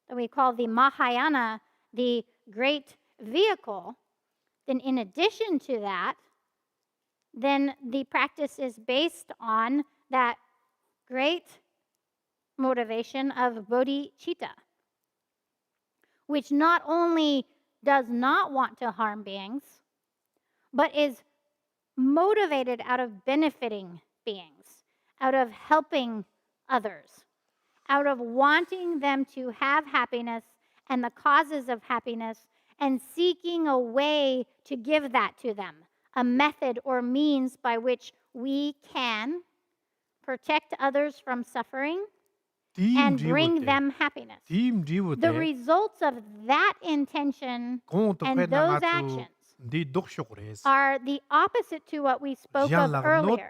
that we call the Mahayana, the great vehicle, then in addition to that, then the practice is based on that great motivation of bodhicitta, which not only does not want to harm beings, but is motivated out of benefiting beings, out of helping others, out of wanting them to have happiness and the causes of happiness, and seeking a way to give that to them, a method or means by which we can protect others from suffering and bring them happiness. The results of that intention and those actions are the opposite to what we spoke of earlier,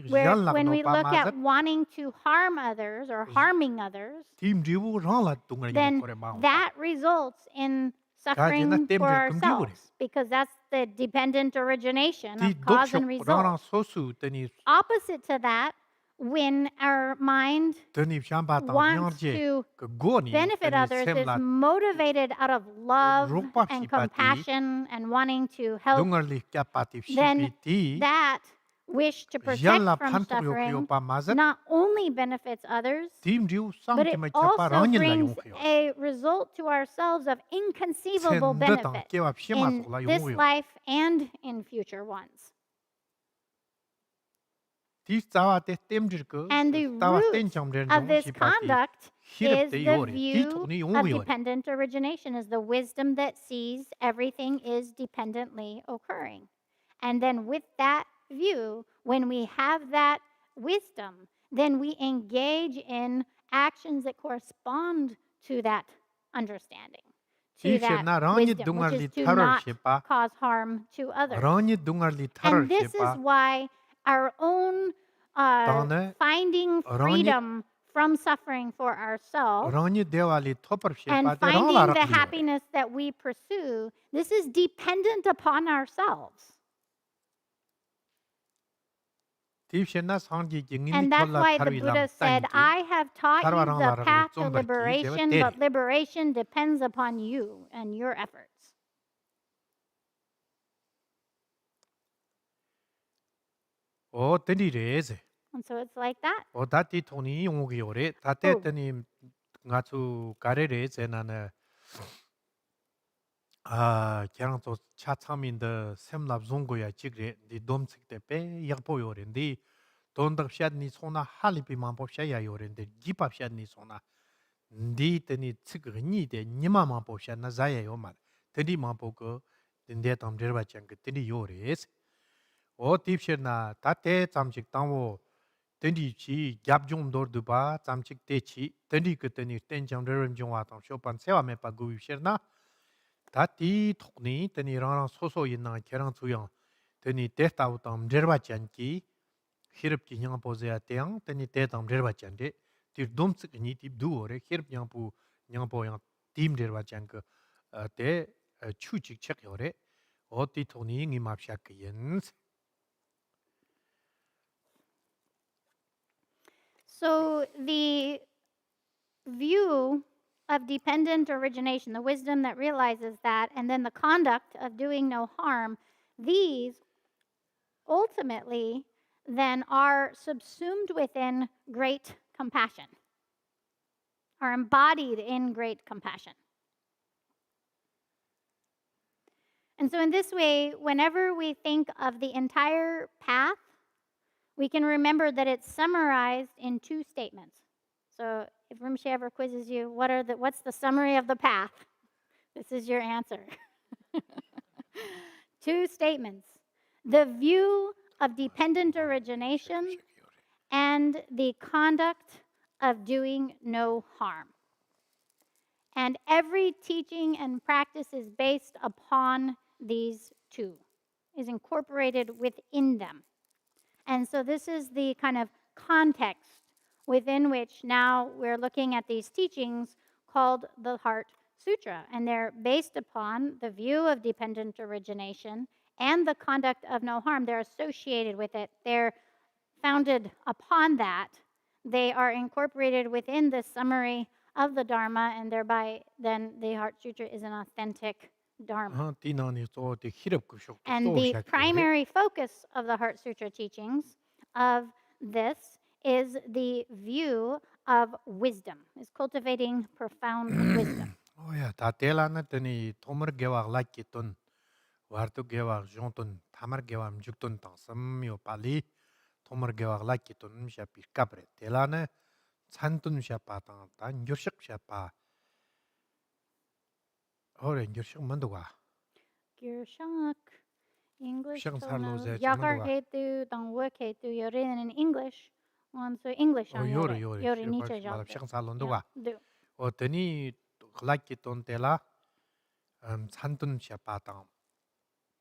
where when we look at wanting to harm others or harming others, then that results in suffering for ourselves, because that's the dependent origination of cause and result. Opposite to that, when our mind wants to benefit others, is motivated out of love and compassion and wanting to help, then that wish to protect from suffering not only benefits others, but it also brings a result to ourselves of inconceivable benefit in this life and in future ones. And the root of this conduct is the view of dependent origination, is the wisdom that sees everything is dependently occurring. And then with that view, when we have that wisdom, then we engage in actions that correspond to that understanding, to that wisdom, which is to not cause harm to others. And this is why our own finding freedom from suffering for ourselves and finding the happiness that we pursue, this is dependent upon ourselves. And that's why the Buddha said, I have taught you the path to liberation, but liberation depends upon you and your efforts. And so it's like that. 그냥 또 차참인데 샘납 종고야 지그레 니 돔측대 빼 약보요렌디 돈덕샷니 소나 할리피만 법샤야 요렌데 기밥샷니 소나 디 tani tsik ni de nima mampo sha na zaya yo mar tani mampo ko dinde tam derba chang tani yo res o tipsher na ta te chamchik tangwo tani chi gyap jong dor du ba chamchik te chi tani ko tani ten jang derem jong wa tang shopan sewa me pa gu sher na ta ti thokni tani rang soso yin na kerang chuyang tani te ta tam derba chang ki hirap ki nyang po zaya teang tani te tam derba chang de tir dom tsik ni tip du ore hirap nyang po yang tim derba chang ke te chu chik chak yore o ti thokni ngi map sha ke yin. So the view of dependent origination, the wisdom that realizes that, and then the conduct of doing no harm, these ultimately then are subsumed within great compassion, are embodied in great compassion. And so, in this way, whenever we think of the entire path, we can remember that it's summarized in 2 statements. So, if Rinpoche ever quizzes you, what's the summary of the path? This is your answer. 2 statements: the view of dependent origination and the conduct of doing no harm. And every teaching and practice is based upon these 2, is incorporated within them. And so this is the kind of context within which now we're looking at these teachings called the Heart Sutra. And they're based upon the view of dependent origination and the conduct of no harm. They're associated with it. They're founded upon that. They are incorporated within the summary of the Dharma, and thereby then the Heart Sutra is an authentic Dharma. Ti nani so ti hirap ku shok And so the sha ke yore primary focus of the Heart Sutra teachings of this is the view of wisdom, is cultivating profound wisdom. o ya ta te la na tani tomar ge wa la ki ton war tu ge wa jong ton tamar ge wa mjuk ton tang sam yo pali tomar ge wa la ki ton sha pi kapre te la na chan ton sha pa tang ta ngyur shik sha pa ore ngyur shik man do ga Gyurshak, English shang sar lo tono, za chi man do yakar ga hetu, dangwa hetu, yore in English. One so English o on yore yore, yore yore shi pa niche ma jagdo. shang sar lo do Yeah, ga do. o tani la ki ton te la chan ton sha pa tang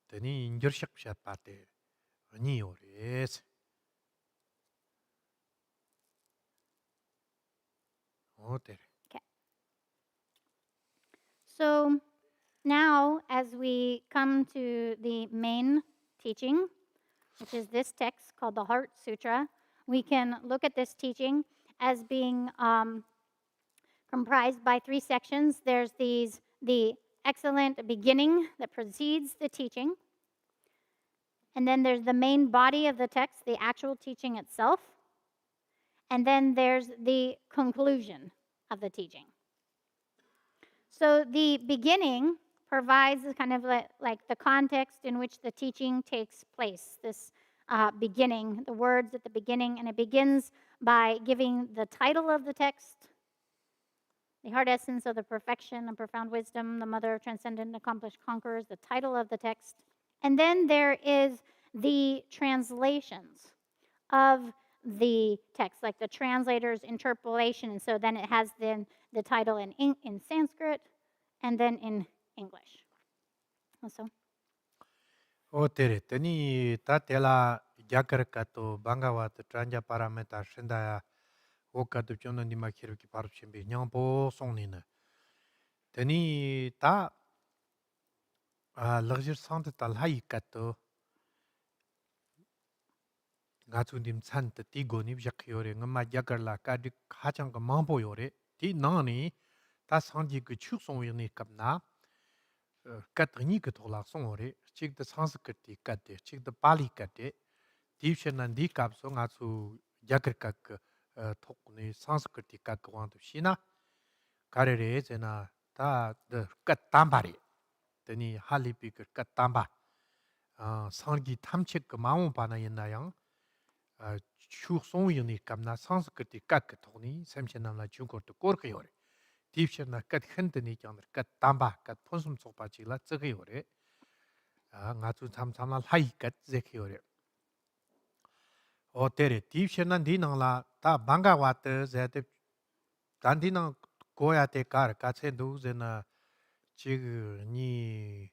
tani ngyur shik sha pa te ni yore o te Okay. So now, as we come to the main teaching, which is this text called the Heart Sutra, we can look at this teaching as being comprised by 3 sections. There's the excellent beginning that precedes the teaching, and then there's the main body of the text, the actual teaching itself, and then there's the conclusion of the teaching. So the beginning provides kind of like the context in which the teaching takes place, this beginning, the words at the beginning, and it begins by giving the title of the text, the heart essence of the perfection and profound wisdom, the mother of transcendent and accomplished conquerors, the title of the text. And then there is the translations of the text, like the translator's interpolation. And so then it has then the title in Sanskrit and then in English. So, o tere tani ta tela jakar ka to bangawat tranja parameta shinda o ka to chono ni ma khiru ki paru chimbi nyang po song ni na tani ta lagir sant ta lai ka to nga chu dim chan ta ti go ni jak yore nga ma jakar la ka dik ha chang ka mang po yore ti na ni ta sang ji ku chu song yi ni kap na kat ni ka to la song ore chik ta sanskrit ti kat de chik ta pali kat de 디션난 디캅소 가수 야크르카크 톡니 산스크리티 카크완도 시나 가레레 제나 다더 까땀바리 더니 할리피크 까땀바 상기 탐책 그 마음 바나 있나요 추송이니 감나 산스크리티 카크 톡니 샘체나나 중고도 꼬르요레 딥셔나 갓 흔드니 견을 갓 담바 갓 폰숨 속바지라 저거요래 아 나주 참참나 하이 갓 제키요래 어때래 딥셔나 디낭라 다 방가 와트 제데 단디낭 고야테 카르 카체 두제나 지그 니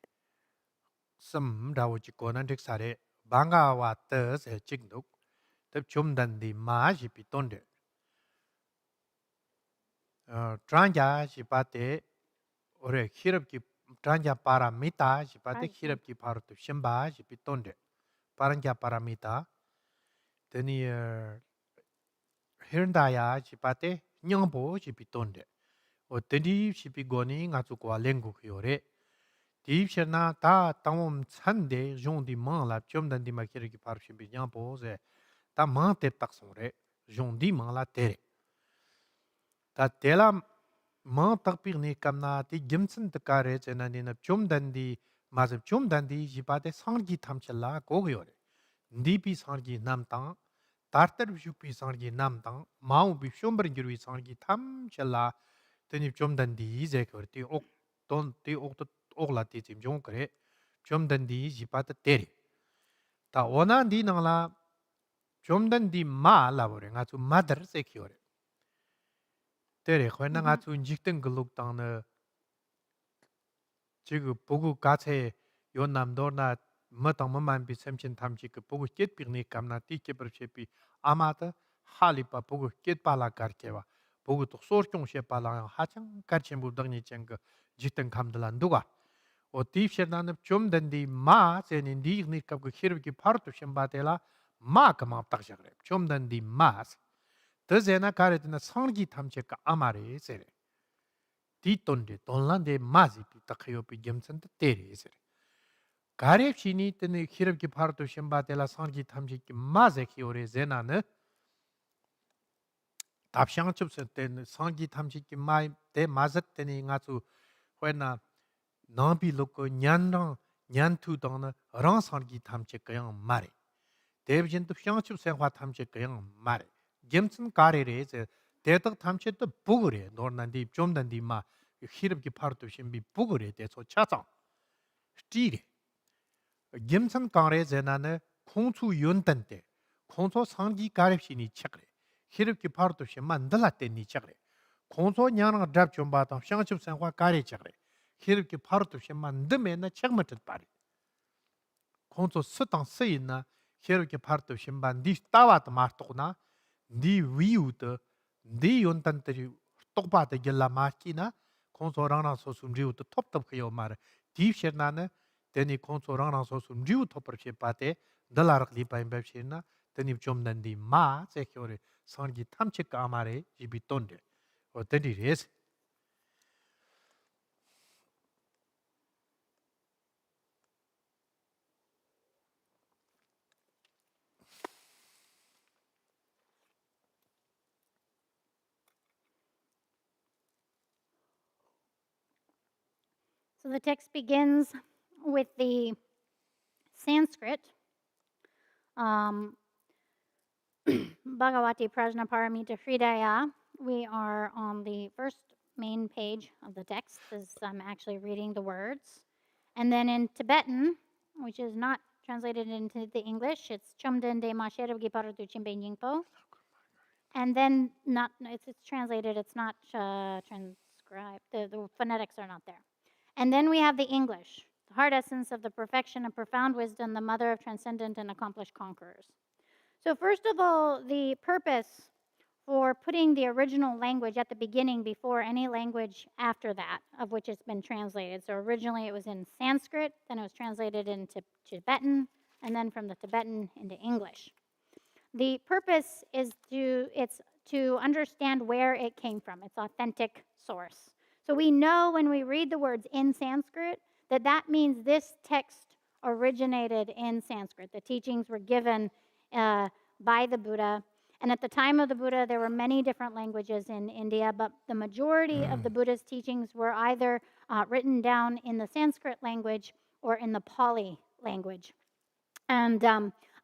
섬다오지 고난득 사레 방가 와트 제 찍독 좀 단디 마시 비톤데 트란자 시바테 오래 히럽기 트란자 파라미타 시바테 히럽기 바로 또 심바 시비톤데 파란자 파라미타 드니 히른다야 시바테 냥보 시비톤데 어때디 시비고니 가츠고 랭고 요래 딥셔나 다 땅옴 찬데 종디 망라 좀 단디 마키르기 바로 시비 냥보제 다 망테 딱송래 종디 망라 테레 다 텔라 마 딱피니 kamna ti gimtsin takare chena ni na chum dandi mazab chum dandi jipate sangji thamchalla kogyore ndipi sangji namtang tartar shupi sangji namtang mau bi shombar girwi sangji thamchalla teni chum dandi je korti ok ton ti ok to okla ti chim jong kare chum dandi jipate tere ta ona di nangla chum dandi ma labore nga chu mother se kyore tere khwana nga chu jikten gluk tang na 지금 보고 가체 요 남도나 뭐당만만 비sem친 탐지 그 보고 깻비니 감나 띠께버셰피 아마다 할리파 보고 깻발라 가르케와 보고 또 소르종셰 발라 하창 가르체 무당니 쟁거 지튼 감들란 누가 어 딥셰나는 좀 된디 마 제닌디 니캅 그 히르기 파르토 셴바텔라 마 그마 딱샤 그래 좀 된디 마스 더제나 가르드나 성기 탐체가 아마레 세레 디톤데 돈란데 마지 피타카요피 gem센데 테레세 가렙시니 때네 히럽기 파르토 셴바텔라 상기 탐지기 마제키 오레 제나네 답샹첩세 때네 상기 탐지기 마이 데 마젯 때네 ngazu 회나 나비 로코 냔랑 냔투도나 랑 상기 탐지 그냥 마레 데브진도 샹첩 생화 탐지 그냥 마레 gemsen 가레레 제 대덕 탐지도 부그레 노르난디 좀단디 마 히럽기 파르토 셴비 부그레 대소 차장 스티레 gemsan kangre zenane khongchu yontan te khongso sangji garepshi ni chakre hirib ki parto she mandala te ni chakre khongso nyang drap chomba ta shangchup sanwa gare chakre hirib ki parto she mandme na chakmatat pare khongso sutang seyin na hirib ki parto she bandi tawat martokna di wiu de di yontan te tokpa de gella markina khongso rana so sumriu de top top khyo mar di shernane teni konso rang so sum riu topper che pate dalar li pa imbe chena teni chom dan di ma che kyore sangi tamche ka amare jibitonde o teni res So the text begins with the Sanskrit Bhagavati Prajnaparamita Hridaya. We are on the first main page of the text as I'm actually reading the words. And then in Tibetan, which is not translated into the English, it's Chomden de Masherab Giparatu Chimbe Nyingpo. And then it's translated, it's not transcribed. The phonetics are not there. And then we have the English, the heart essence of the perfection and profound wisdom, the mother of transcendent and accomplished conquerors. So first of all, the purpose for putting the original language at the beginning before any language after that, of which it's been translated. So originally it was in Sanskrit, then it was translated into Tibetan, and then from the Tibetan into English. The purpose is to understand where it came from, its authentic source. So we know when we read the words in Sanskrit that means this text originated in Sanskrit. The teachings were given by the Buddha. And at the time of the Buddha, there were many different languages in India, but the majority of the Buddha's teachings were either written down in the Sanskrit language or in the Pali language. And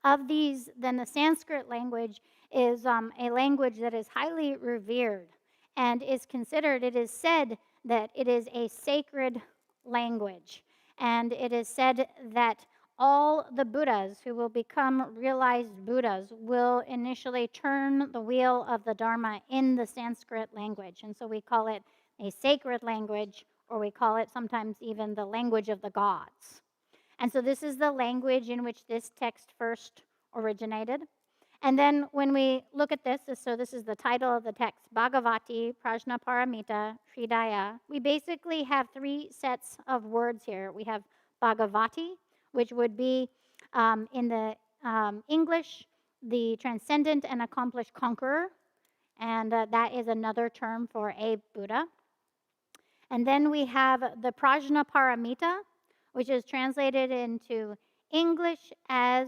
of these, then the Sanskrit language is a language that is highly revered. and is considered, it is said that it is a sacred language. And it is said that all the Buddhas who will become realized Buddhas will initially turn the wheel of the Dharma in the Sanskrit language. And so we call it a sacred language, or we call it sometimes even the language of the gods. And so this is the language in which this text first originated. And then when we look at this, so this is the title of the text, Bhagavati Prajnaparamita Hridaya. We basically have three sets of words here. We have Bhagavati, which would be in the English, the transcendent and accomplished conqueror. And that is another term for a Buddha. And then we have the Prajnaparamita, which is translated into English as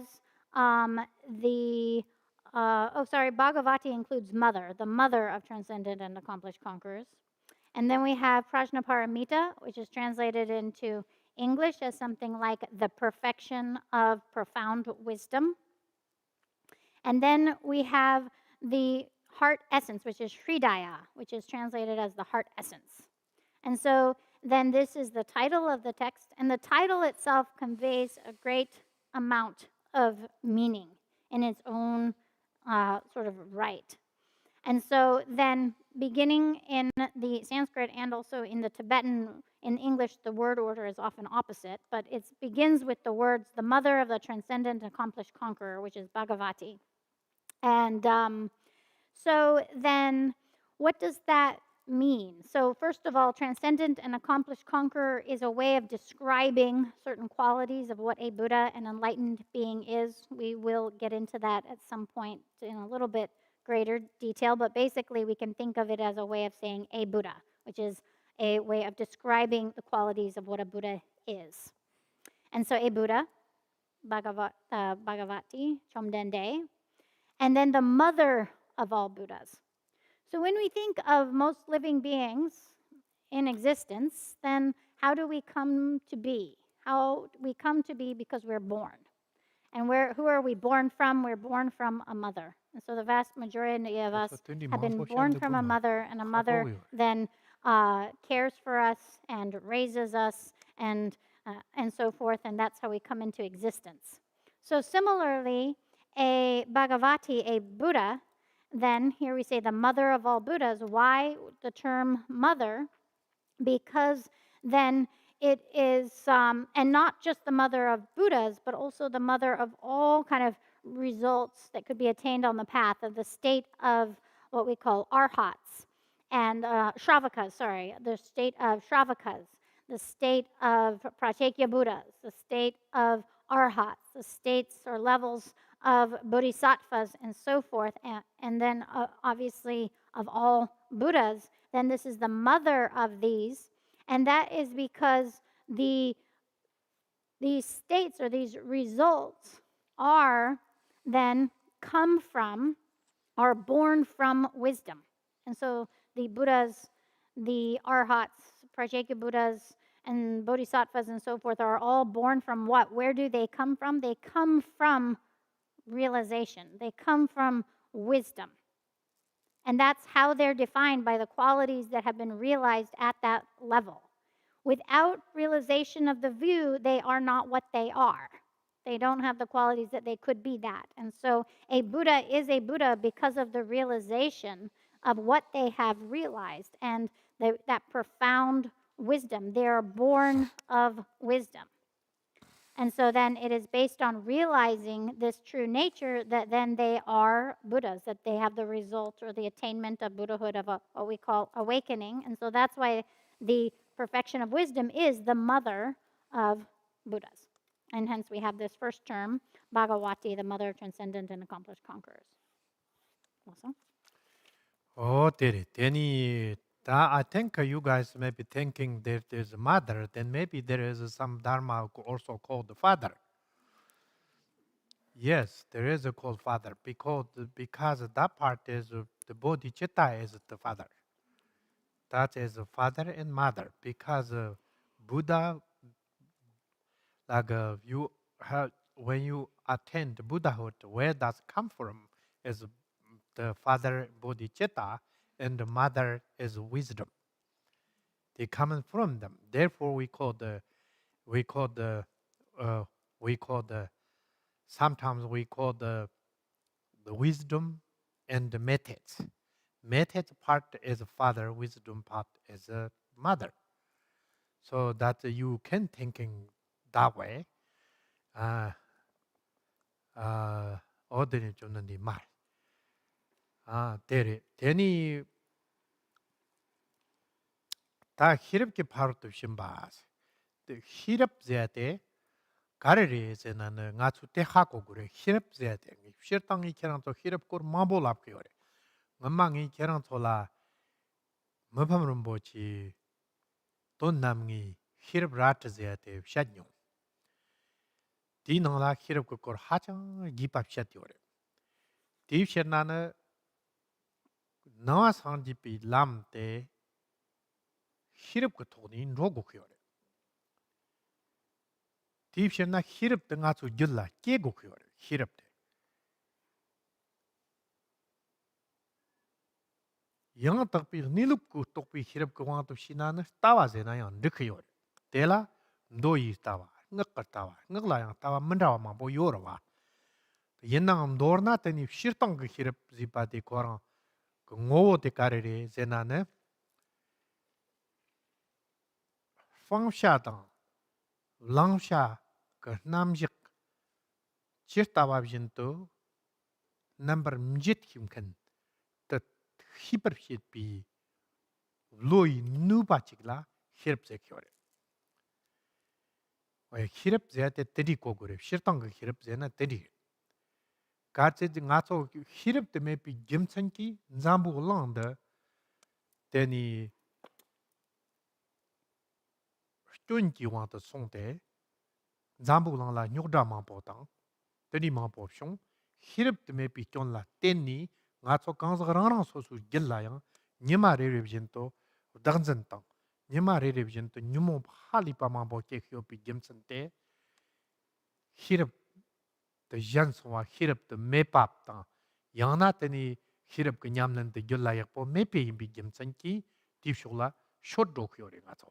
Bhagavati includes mother, the mother of transcendent and accomplished conquerors. And then we have Prajnaparamita, which is translated into English as something like the perfection of profound wisdom. And then we have the heart essence, which is Hridaya, which is translated as the heart essence. And so then this is the title of the text, and the title itself conveys a great amount of meaning in its own sort of right. And so then beginning in the Sanskrit and also in the Tibetan, in English, the word order is often opposite, but it begins with the words, the mother of the transcendent accomplished conqueror, which is Bhagavati. And so then what does that mean? So first of all, transcendent and accomplished conqueror is a way of describing certain qualities of what a Buddha, an enlightened being, is. We will get into that at some point in a little bit greater detail, but basically we can think of it as a way of saying a Buddha, which is a way of describing the qualities of what a Buddha is. And so a Buddha, Bhagavati, Chomdende, and then the mother of all Buddhas. So when we think of most living beings in existence, then how do we come to be? How we come to be because we're born. And who are we born from? We're born from a mother. And so the vast majority of us have been born from a mother, and a mother then cares for us and raises us and so forth, and that's how we come into existence. So similarly, a Bhagavati, a Buddha, then here we say the mother of all Buddhas. Why the term mother? Because then it is, and not just the mother of Buddhas, but also the mother of all kind of results that could be attained on the path of the state of what we call arhats and Shravakas, the state of Shravakas, the state of Pratyekya Buddhas, the state of arhats, the states or levels of bodhisattvas and so forth, and then obviously of all Buddhas, then this is the mother of these. And that is because these states or these results are then come from, are born from wisdom. And so the Buddhas, the Arhats, Pratyekya Buddhas, and Bodhisattvas and so forth are all born from what? Where do they come from? They come from realization. They come from wisdom. And that's how they're defined, by the qualities that have been realized at that level. Without realization of the view, they are not what they are. They don't have the qualities that they could be that. And so a Buddha is a Buddha because of the realization of what they have realized and that profound wisdom. They are born of wisdom. And so then it is based on realizing this true nature that then they are Buddhas, that they have the result or the attainment of Buddhahood, of what we call awakening. And so that's why the perfection of wisdom is the mother of Buddhas. And hence we have this first term, Bhagavati, the mother of transcendent and accomplished conquerors. Also? Oh, Danny, I think you guys may be thinking that there's a mother, then maybe there is some dharma also called the father. Yes, there is a called father because that part is the bodhicitta is the father. That is a father and mother because Buddha, like you have, when you attain the Buddhahood, where does come from is the father bodhicitta and the mother is wisdom. They come from them. Therefore, we call the uh, we call the sometimes we call the wisdom and the methods. Methods part is father, wisdom part is a mother. So that you can thinking that way. 아, 어디니 줬는데 말. 대니 다 히럽게 바로 또 심바스. 히럽제야 돼. 가르리에서 나는 가수 때 하고 그래. 히럽제야 돼. 시르땅이 걔랑 또 히럽고 마볼랍게 그래. 엄망이 걔랑 돌아 뭐밤으로 뭐지. 돈 남기 히럽 라트제야 돼. 샷뇽. 디노라 히럽고 걸 하정 기밥 샷이 그래. 디셔나는 너와 상집이 람때 히럽고 돈이 로고 그래. 디셔나 히럽 등아수 줄라 깨고 그래. 히럽 yang takpi nilup ku tokpi hirap ku wang tu sinana tawa zena yang dikhiyor tela ndoi tawa ngak tawa ngak la yang tawa mendawa ma bo yorwa yenang dorna tani shirtang ku hirap zipati korang ku ngowo te karere zenana fangsha tang langsha ka namjik chirtawa bijinto number mjit himkan tat hiper hit pi loi nuba chikla hirap zekyore 히럽 제한테 때리고 그래. 싫던 그 히럽 제나 때리. 같이 가서 히럽 때문에 비 김천기 잠부 올라온다. 되니 쫀기 와도 송대. 잠부 올라라 뇨다만 보당. 때리만 보숑. 히럽 때문에 비 쫀라 때니 가서 강서랑 소수 길라야. 니마레르빈도 당전당. 니마레르빈도 뉴모 할리파만 보게 휘오비 김천대. 히럽 the janswa hirap the mepap ta yana tani hirap ke nyamnan de gyolayak po mepe imbi gemsanki tipshula shot dok yore nga to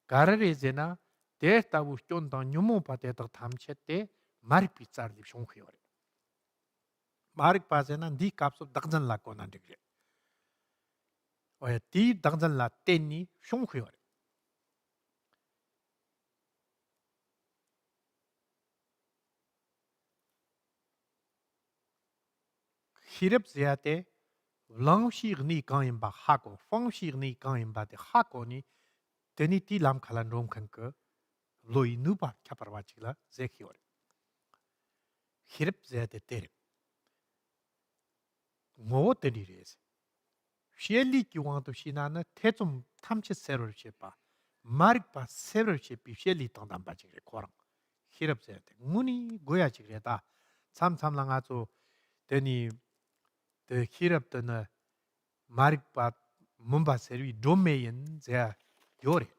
garare zena der tabu chon ta nyumo pate ta thamchete marik pichar dip shong yore marik pa zena di kapso dagjan la ko na digre oya di dagjan la tenni shong yore hirap ziyate langshir ni kan ba hako fangshir ni kan ba de hako ni teni ti lam khalan rom khan ka loi nuba kyaparwa chigla zekhiore hirap ziyate tere ngo teri res shieli ki wang to shinana te zum tamchi seror shepa marik pa seror shepi shieli tangdam ba chigre korang hirap ziyate nguni goya chigre da sam sam la nga zo teni de hirap dana marik pa mumba serwi domeyin zeya yore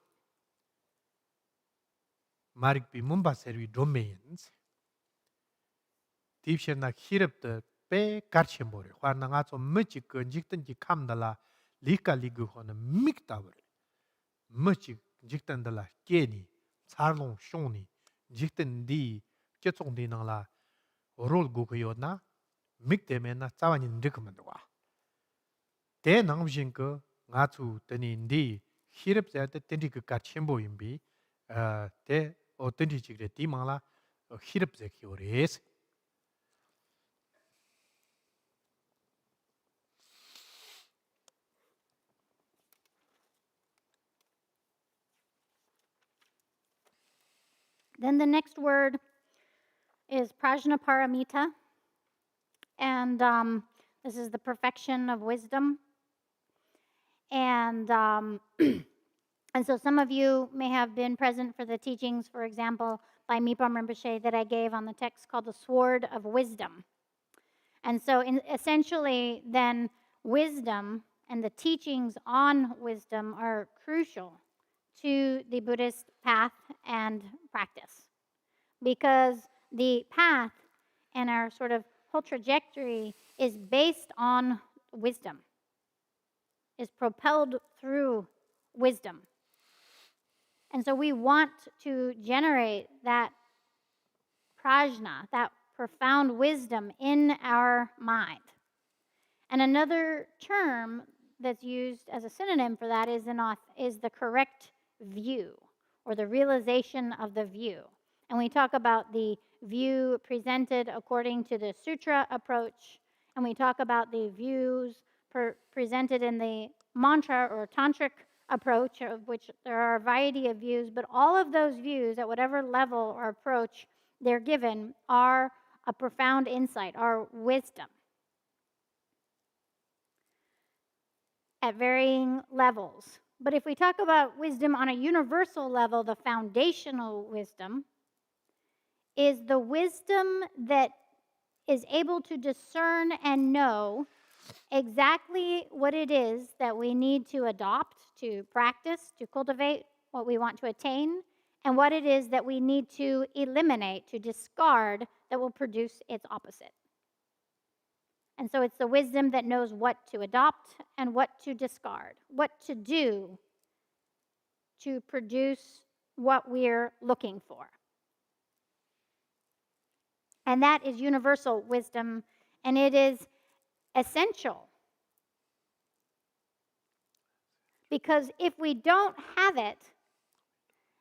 marik pi mumba serwi domeyin 딥시나 히럽的배 가르침보래 화나 가서 뭐지 그 직든지 감달라 리까 리그 호는 믹다버래 뭐지 직든달라 깨니 살롱 쇼니 직든디 계속디나라 롤 고고요나 믹데메나 짜와니 느그면도 와 대낭신 그 가수 드니인디 히럽자한테 땡디 그 가르침보임비 대 어떤지 지그래 디망라 히럽자 키오레스 Then the next word is prajnaparamita, and this is the perfection of wisdom. And and so some of you may have been present for the teachings, for example, by Mipam Rinpoche that I gave on the text called the Sword of Wisdom. And so essentially then wisdom and the teachings on wisdom are crucial to the Buddhist path and practice, because the path and our sort of whole trajectory is based on wisdom. is propelled through wisdom. And so we want to generate that prajna, that profound wisdom in our mind. And another term that's used as a synonym for that is the correct view, or the realization of the view. And we talk about the view presented according to the sutra approach, and we talk about the views presented in the mantra or tantric approach, of which there are a variety of views, but all of those views, at whatever level or approach they're given, are a profound insight, are wisdom at varying levels. But if we talk about wisdom on a universal level, the foundational wisdom is the wisdom that is able to discern and know exactly what it is that we need to adopt, to practice, to cultivate what we want to attain, and what it is that we need to eliminate, to discard, that will produce its opposite. And so it's the wisdom that knows what to adopt and what to discard, what to do to produce what we're looking for. And that is universal wisdom, and it is essential. Because if we don't have it,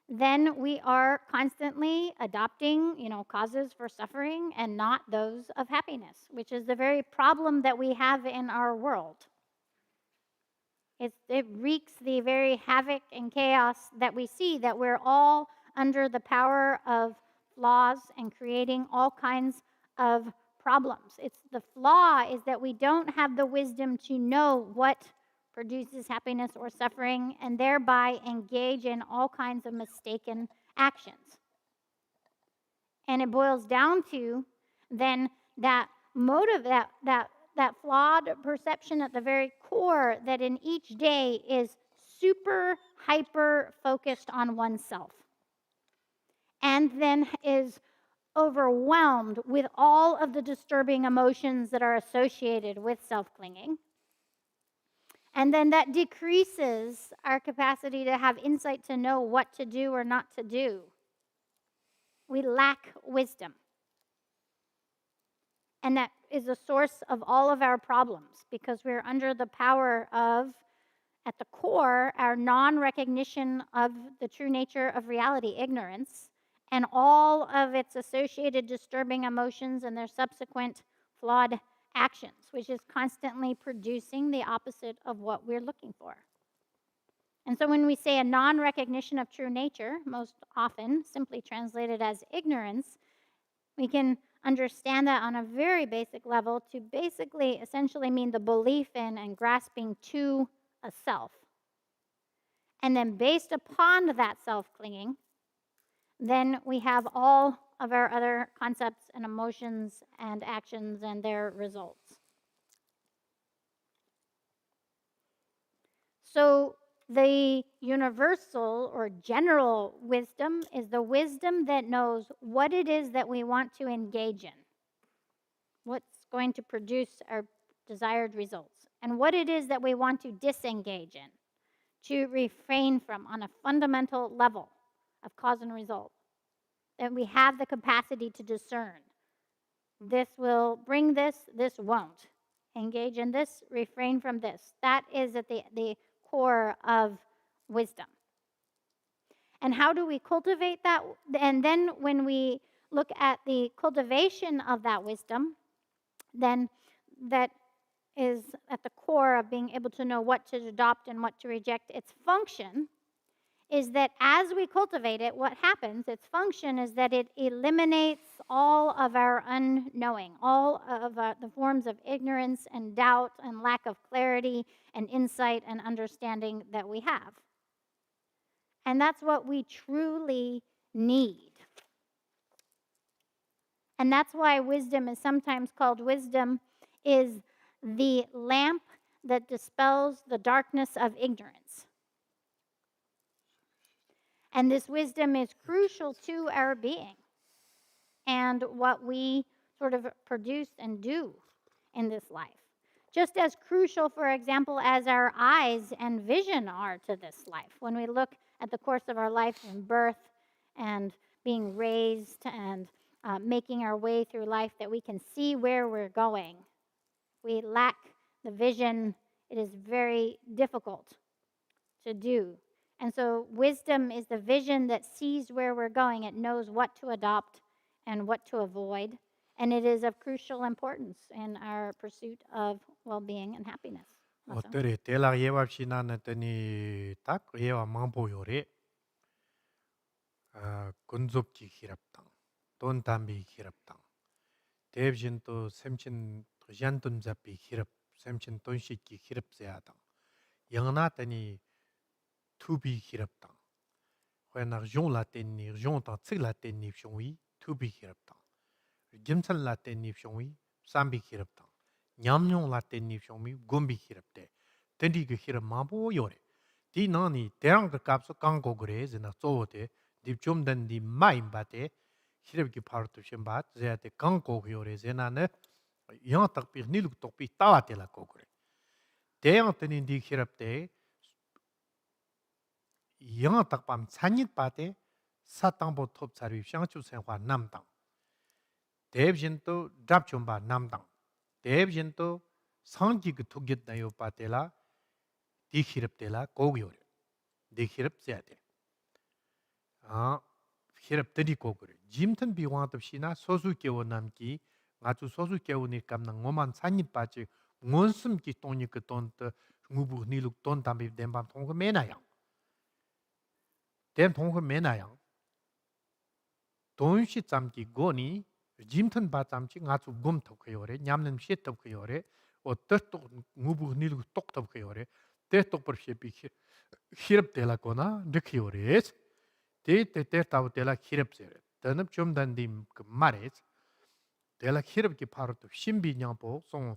then we are constantly adopting, causes for suffering and not those of happiness, which is the very problem that we have in our world. It wreaks the very havoc and chaos that we see, that we're all under the power of flaws and creating all kinds of problems. It's the flaw is that we don't have the wisdom to know what produces happiness or suffering, and thereby engage in all kinds of mistaken actions. And it boils down to then that motive, that flawed perception at the very core, that in each day is super hyper focused on oneself, and then is overwhelmed with all of the disturbing emotions that are associated with self-clinging. And then that decreases our capacity to have insight to know what to do or not to do. We lack wisdom. And that is the source of all of our problems, because we're under the power of, at the core, our non-recognition of the true nature of reality, ignorance, and all of its associated disturbing emotions and their subsequent flawed actions, which is constantly producing the opposite of what we're looking for. And so when we say a non-recognition of true nature, most often simply translated as ignorance, we can understand that on a very basic level to basically essentially mean the belief in and grasping to a self. And then based upon that self-clinging, then we have all of our other concepts and emotions and actions and their results. So the universal or general wisdom is the wisdom that knows what it is that we want to engage in, what's going to produce our desired results, and what it is that we want to disengage in, to refrain from on a fundamental level of cause and result. That we have the capacity to discern. This will bring this, this won't. Engage in this, refrain from this. That is at the core of wisdom. And how do we cultivate that? And then when we look at the cultivation of that wisdom, then that is at the core of being able to know what to adopt and what to reject. Its function is that as we cultivate it, what happens, its function is that it eliminates all of our unknowing, all of the forms of ignorance and doubt and lack of clarity and insight and understanding that we have. And that's what we truly need. And that's why wisdom is sometimes called wisdom is the lamp that dispels the darkness of ignorance. And this wisdom is crucial to our being and what we sort of produce and do in this life. just as crucial, for example, as our eyes and vision are to this life. When we look at the course of our life from birth and being raised and making our way through life, that we can see where we're going. We lack the vision. It is very difficult to do. And so wisdom is the vision that sees where we're going. It knows what to adopt and what to avoid. And it is of crucial importance in our pursuit of well-being and happiness. 맞아. 어떠래 대라 예밥시나는 더니 딱 예와 망보요래 군섭지 히랍당 돈 담비 히랍당 대ብ신 또 샘친 잔돈 잡비 히랍 샘친 돈 씻기 히랍세야당 영나더니 투비 히랍당 회나 종라테니 종타 츠라테니 쇼위 투비 히랍당 김살라테니 쇼위 삼비 히랍당 냠뇽라테니 쇼위 곰비 히랍대 던디 그 히랍 마보 요래 디나니 대랑 그 값서 강고 그래 지나 쪼오데 딥좀된 디 마임바데 히랍기 파르투 셴바 제한테 강고 요래 제나네 영 딱비 니룩 똑비 따와텔라 고 그래 대양 뜨니 디 히랍대 영 딱밤 찬잇 바데 사땅보 톱 자리 샹추 생화 남당 대ብ진도 잡좀바 남당 대ብ진도 성기 그 투깃나요 바텔라 디 히랍텔라 고요래 디 히랍세야데 히랍 뜨리 고그래 짐튼 비왕답시나 소수 깨워 남기 아주 소수 깨우니 감는 오만 산입 빠지 원숨기 돈이 그 돈도 무부 니룩 돈 담비 덴밤 통그 매나양 덴 통그 매나양 돈시 잠기 고니 짐튼 바 잠지 아주 곰 톡여래 냠는 시 톡여래 어떻도 무부 니룩 똑 톡여래 대 똑버시 비 히랍 텔라거나 느끼요래 때 타고 텔라 히랍세래 더는 좀 단디 그 말에 텔라 히랍기 바로 또 신비냥보 송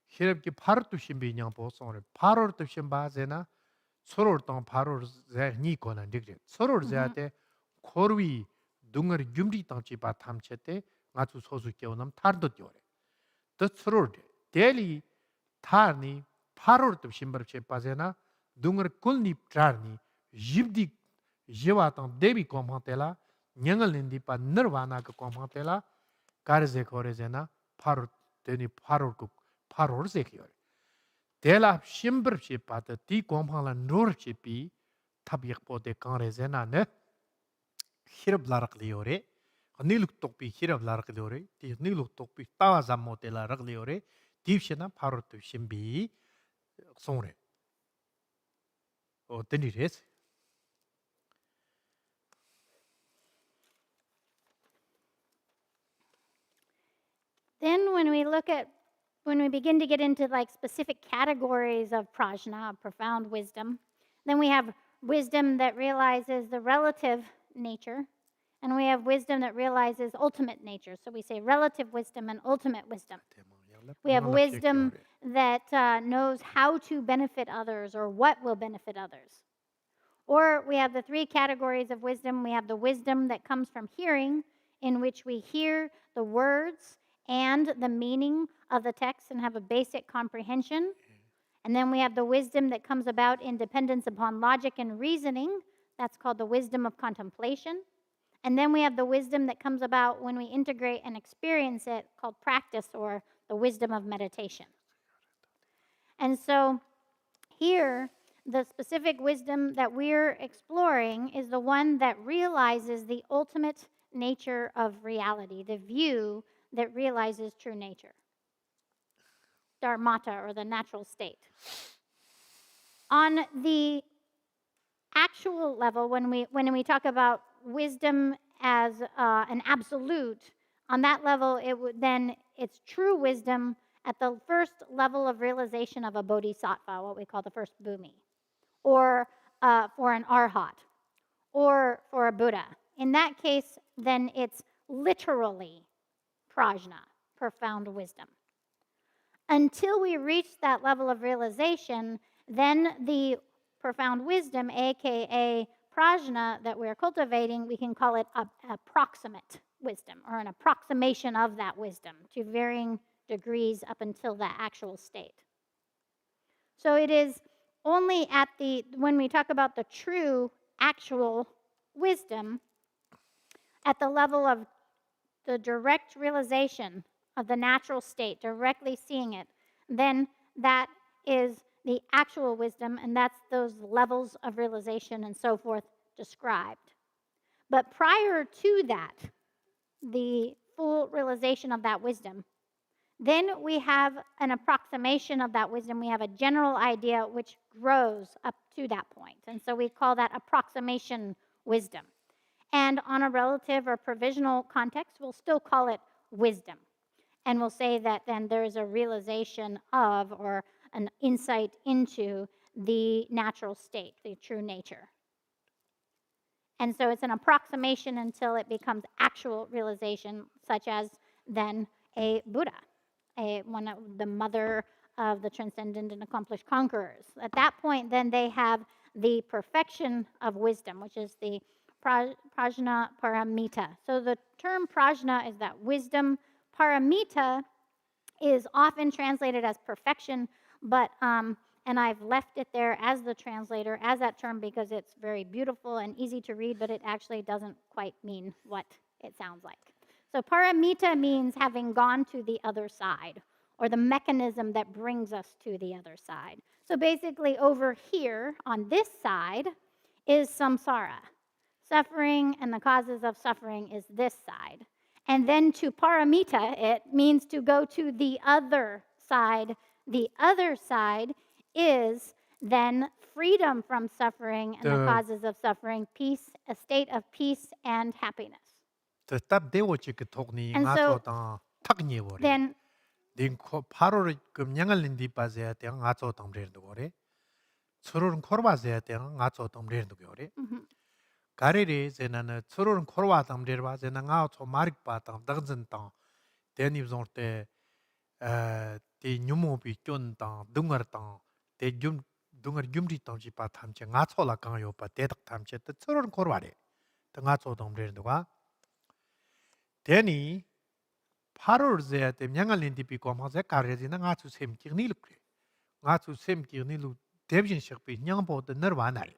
히랍기 바로 또 신비냥보 송을 바로 또 신바제나 서로 또 바로 제니 거는 되게 서로 제한테 코르위 둥을 줌리 땅치 바 탐체때 아주 소수 깨우는 탈도 요래 더 서로 데리 타니 바로 또 신바르 체바제나 둥을 꿀니 트라니 집디 jewaatang debi komantela nyangal nindi pa nirvana ka komantela karze korezena parur teni parur ku parur zekyor tela shimbr chi pata ti kompangla nur chi pi tabyak pote kanrezena ne hirab larak liore niluk tokpi hirab larak liore ti niluk tokpi tawa zammotela rak liore divshena parur tu shimbi songre o teni res Then when we begin to get into like specific categories of prajna, of profound wisdom, then we have wisdom that realizes the relative nature, and we have wisdom that realizes ultimate nature. So we say relative wisdom and ultimate wisdom. We have wisdom that knows how to benefit others or what will benefit others. Or we have the three categories of wisdom. We have the wisdom that comes from hearing, in which we hear the words and the meaning of the text and have a basic comprehension. And then we have the wisdom that comes about in dependence upon logic and reasoning. That's called the wisdom of contemplation. And then we have the wisdom that comes about when we integrate and experience it, called practice, or the wisdom of meditation. And so here, the specific wisdom that we're exploring is the one that realizes the ultimate nature of reality, the view that realizes true nature, dharmata, or the natural state. On the actual level, when we talk about wisdom as an absolute, on that level, it's true wisdom at the first level of realization of a bodhisattva, what we call the first bhumi, or for an arhat, or for a Buddha. In that case, then it's literally prajna, profound wisdom. Until we reach that level of realization, then the profound wisdom, aka prajna, that we're cultivating, we can call it approximate wisdom, or an approximation of that wisdom to varying degrees up until that actual state. So it is only when we talk about the true, actual wisdom, at the level of the direct realization of the natural state, directly seeing it, then that is the actual wisdom, and that's those levels of realization and so forth described. But prior to that, the full realization of that wisdom, then we have an approximation of that wisdom. We have a general idea which grows up to that point. And so we call that approximation wisdom. And on a relative or provisional context, we'll still call it wisdom. And we'll say that then there's a realization of or an insight into the natural state, the true nature. And so it's an approximation until it becomes actual realization, such as then a Buddha, one of the mother of the transcendent and accomplished conquerors. At that point, then they have the perfection of wisdom, which is the prajna paramita. So the term prajna is that wisdom. Paramita is often translated as perfection, but and I've left it there as the translator, as that term, because it's very beautiful and easy to read, but it actually doesn't quite mean what it sounds like. So paramita means having gone to the other side, or the mechanism that brings us to the other side. So basically over here, on this side, is samsara. Suffering and the causes of suffering is this side. And then to paramita, it means to go to the other side. The other side is then freedom from suffering and the causes of suffering, peace, a state of peace and happiness. 딱 대고치 그 독니 And so 가서다 탁니 버려. then 링코 8월에 금냥을 린디 빠져야 돼. 가서 담래도 거래. 서로는 코르바져야 돼. 가서 담래도 거래. 가리리 제나는 서로는 코르바 담래를 봐. 제나 가서 마릭 바다 당전다. 대니브종 때 대 뉴모비 쫀다. 등어다. 대줌 등어 줌리 담지 바 탐체 가서라 강요 바 대덕 탐체 서로는 코르바래. 가서 담래도 가. 대니 8월 제야 때 냥알린디 비고마제 가르지나 가수 셈기니르 그래. 가수 셈기니르 대빈 식비 냥보다 너와날.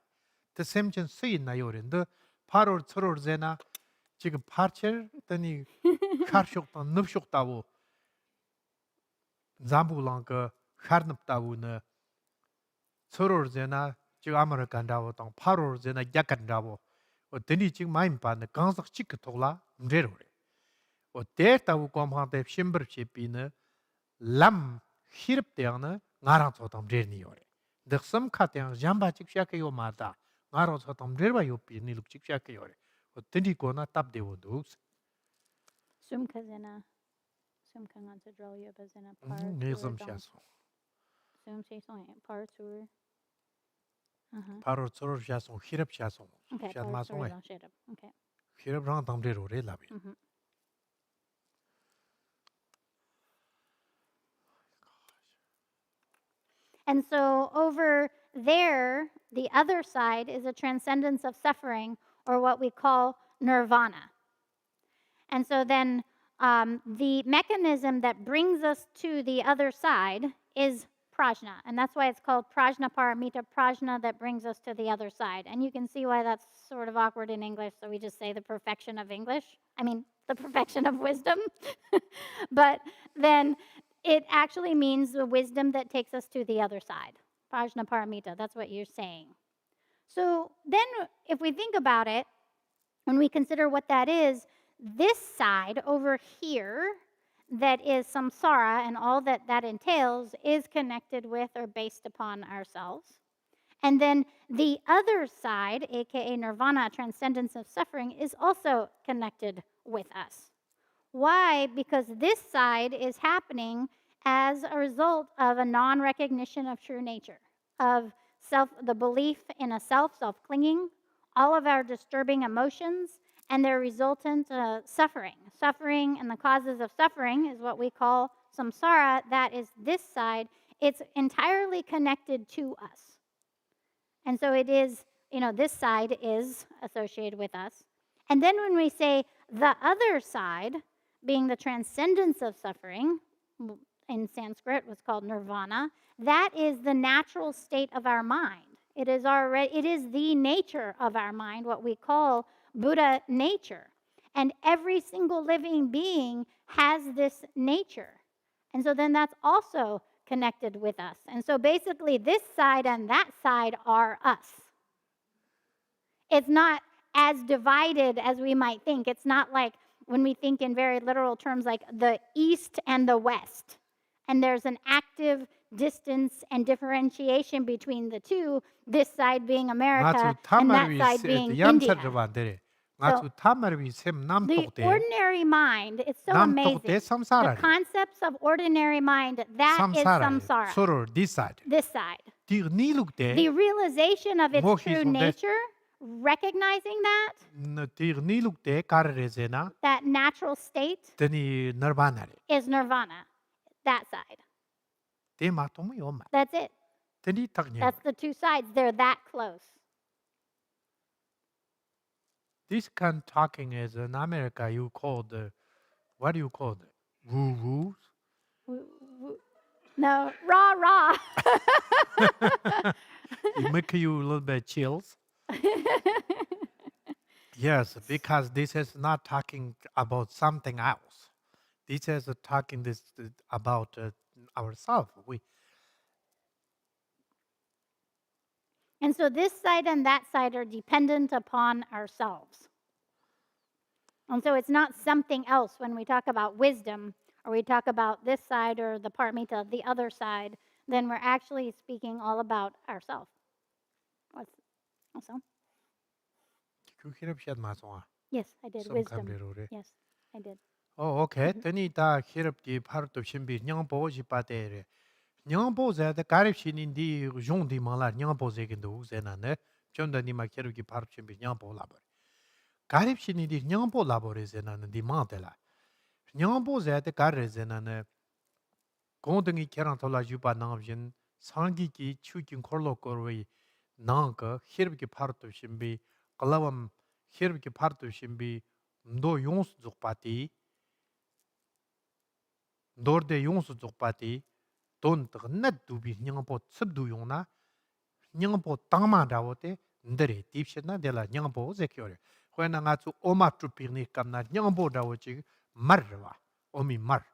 그 셈전 쓰이나 요런데 8월 7월 제나 지금 8철 더니 카르쇼다 늪쇼다고 잠불랑가 카르늪다고는 7월 제나 지금 아메리칸다고 당 8월 제나 약간다고 어더니 지금 많이 받는 강석 찍고 돌아 문제로 그래. 어때다고 검한테 심벌시비는 람 히릅대야는 나랑 저담 레니요래. 득섬 카테양 잠바직 시작해요 마다. 나랑 저담 레바 요비 니룩직 시작해요래. 어떤이 거나 답대고도 sumkazena sumkangansa drolya bazena par 네섬 샤소. sumseson par sur. 바로 저를 샤소 히릅 샤소. Okay, 샤마송에 okay. 히릅랑 담레로래 라비. And so over there, the other side is a transcendence of suffering, or what we call nirvana. And so then the mechanism that brings us to the other side is prajna. And that's why it's called prajna paramita, prajna that brings us to the other side. And you can see why that's sort of awkward in English, so we just say the perfection of English. I mean, the perfection of wisdom. But then it actually means the wisdom that takes us to the other side. Prajna paramita, that's what you're saying. So then if we think about it, when we consider what that is, this side over here that is samsara and all that that entails is connected with or based upon ourselves. And then the other side, aka nirvana, transcendence of suffering, is also connected with us. Why? Because this side is happening as a result of a non-recognition of true nature, of the belief in a self, self-clinging, all of our disturbing emotions, and their resultant suffering. Suffering and the causes of suffering is what we call samsara. That is this side. It's entirely connected to us. And so it is, this side is associated with us. And then when we say the other side, being the transcendence of suffering, in Sanskrit was called nirvana. That is the natural state of our mind. It is the nature of our mind, what we call Buddha nature. And every single living being has this nature. And so then that's also connected with us. And so basically, this side and that side are us. It's not as divided as we might think. It's not like when we think in very literal terms, like the East and the West. And there's an active distance and differentiation between the two, this side being America and that side being India. So, the ordinary mind, it's so amazing. The concepts of ordinary mind, that is samsara. This side. The realization of its true nature, recognizing that natural state is nirvana, that side. That's it. That's the two sides. They're that close. This kind of talking is in America, you call the, what do you call it? Woo-woos? No, rah. It make you a little bit chills. Yes, because this is not talking about something else. This is talking about ourselves. And so this side and that side are dependent upon ourselves. And so it's not something else when we talk about wisdom, or we talk about this side or the paramita, the other side, then we're actually speaking all about ourselves. Also? Yes, I did. Wisdom. Yes, I did. Oh, okay. Tani ta hirap ki parto shimbi nyangpo jipate. Nyangpo zade karib shinin di zhong di mala nyangpo zegindu zena ne. Chonda ni ma hirap ki parto shimbi nyangpo labor. Karib shinin di nyangpo labore zena ne di mantela. Nyangpo zade karib zena ne. Gondangi kerang tola jupa nangabjin sangi ki chukin korlo korwe nangka hirap ki parto shimbi qalawam hirap ki parto shimbi ndo yons zukpati ndorde yons zukpati don tag nat dubi nyangpo tsibdu yongna nyangpo tangma dawote ndare tipshena dela nyangpo zekyore khwena nga tsu oma trupirni kamna nyangpo dawochi marwa omi mar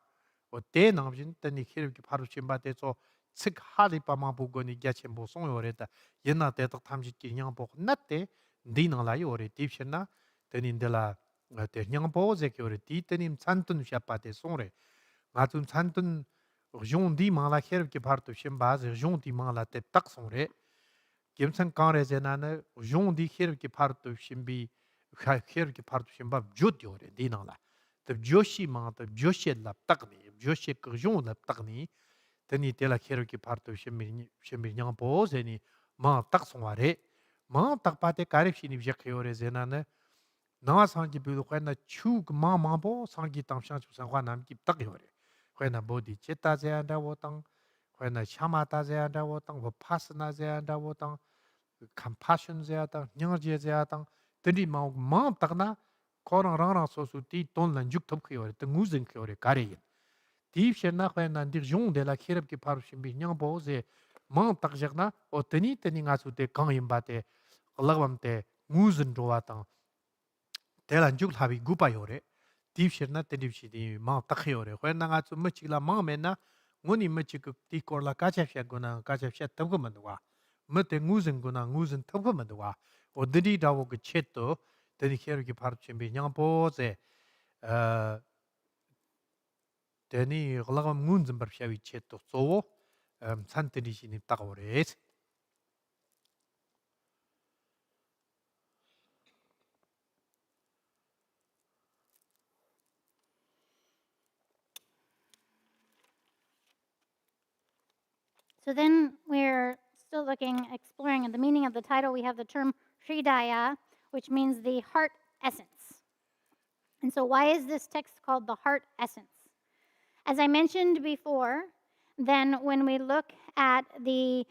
o te nangabjin tani hirap ki parto shimbate so tsik hali pa mabu goni gyachenpo songyore ta yena te tak tamjit ki nyangpo natte ndi nangla yore tipshena tani ndela te nyangpo zekyore ti tani chantun shapate songre nga tsun chantun zhong di mangla hirap ki parto shimbaz zhong di mangla te tak songre kimsan kangre zena ne zhong di hirap ki parto shimbi hirap ki parto shimbab jut yore di nangla tab joshi mang tab joshi lap takni joshi ka zhong lap takni tani tela hirap ki parto shimbi nyangpo zeni mang tak songware mang tak pate karib shini vijak yore zena ne nawa sangi bilu khayna chuk mang po sangi tamshang chuk sangwa nam kip tak yore khayna bodhi chitta zayanda wotang khayna shamata zayanda wotang vipassana zayanda wotang compassion zayatang nyangje zayatang tani mang takna korang rang sosu ti ton lan juk top yore te nguzin yore kare yin ti shena khayna ndik jong de la khirab ki paru shimbi nyang bo ze mang tak jakna o tani nga su te kang yin ba te lagwam te nguzin ro watang 대란 쭉 합이 구바요래 딥시나 테딥시디 마 딱해요래 회나가 좀 멋지라 마음에나 원이 멋지 그 디콜라 가jap샤구나 가jap샤 탑고만도와 멋대 무슨구나 무슨 탑고만도와 어디다고 그 쳇도 데디 헤르기 바로 준비 냥보세 데니 글라가 문좀 버샤위 쳇도 쏘 산트리시니 딱오래 So then we're still exploring the meaning of the title. We have the term Hridaya, which means the heart essence. And so why is this text called the heart essence? As I mentioned before, then when we look at the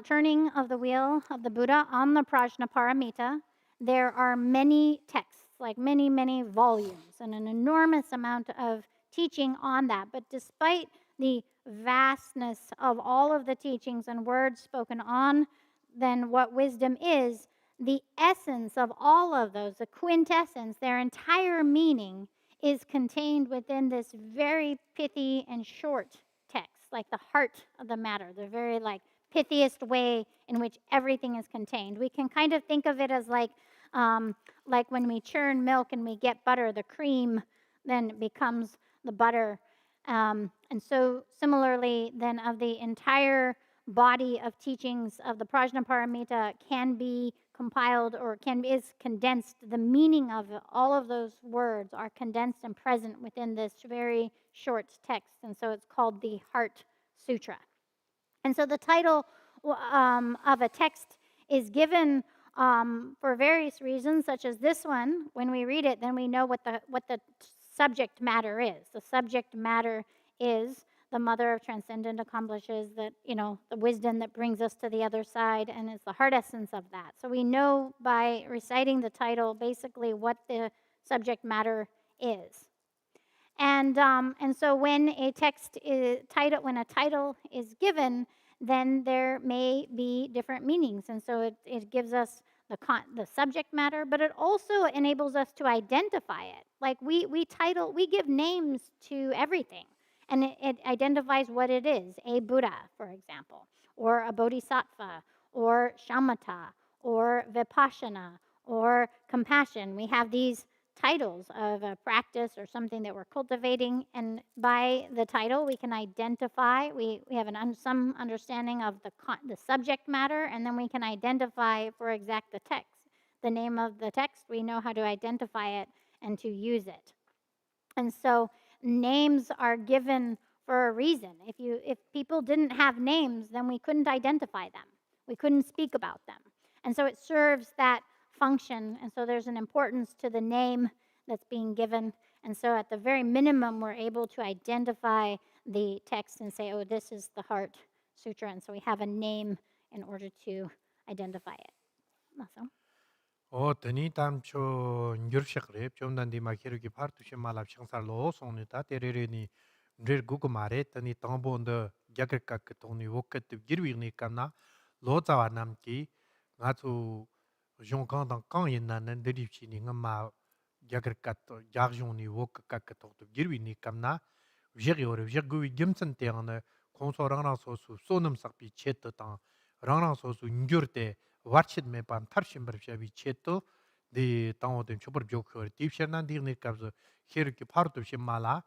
turning of the wheel of the Buddha on the Prajnaparamita, there are many texts, like many, many volumes, and an enormous amount of teaching on that. But despite the vastness of all of the teachings and words spoken on then what wisdom is, the essence of all of those, the quintessence, their entire meaning is contained within this very pithy and short text, like the heart of the matter, the very pithiest way in which everything is contained. We can kind of think of it as like when we churn milk and we get butter, the cream then becomes the butter. And so similarly, then of the entire body of teachings of the Prajnaparamita can be compiled or is condensed. The meaning of all of those words are condensed and present within this very short text. And so it's called the Heart Sutra. And so the title of a text is given for various reasons, such as this one. When we read it, then we know what the subject matter is. The subject matter is the mother of transcendent accomplishes that, the wisdom that brings us to the other side, and it's the heart essence of that. So we know by reciting the title basically what the subject matter is. And so when a title is given, then there may be different meanings. And so it gives us the subject matter, but it also enables us to identify it. Like we give names to everything, and it identifies what it is. A Buddha, for example, or a Bodhisattva, or Shamatha, or Vipashyana, or compassion. We have these titles of a practice or something that we're cultivating, and by the title we can identify. We have some understanding of the subject matter, and then we can identify, for example, the text. The name of the text, we know how to identify it and to use it. And so names are given for a reason. If people didn't have names, then we couldn't identify them. We couldn't speak about them. And so it serves that function. And so there's an importance to the name that's being given. And so at the very minimum, we're able to identify the text and say, oh, this is the Heart Sutra. And so we have a name in order to identify it. Also. tani tam cho njurshak rep chom dan di ma khiru ki phar tu shema lap changsar lo song ta terere ni rer gu gu mare tani tangbo nda gyakar ka ka toni wokat girwi ni kana lo zawa nam ki nga chu jong kang dang kang yin nan nan de chi ni nga ma gyakar ka to gyag jong ni wok ka ka to girwi ni kamna vjeg yor vjeg gu gimsan te ang na khonso rang rang so su sonam sak pi chet ta rang rang so su njur te warchit me pam tarshim bar shabi cheto de tawo den chopor jok khor tipsher nan dir ne kabzo kher ki parto shimala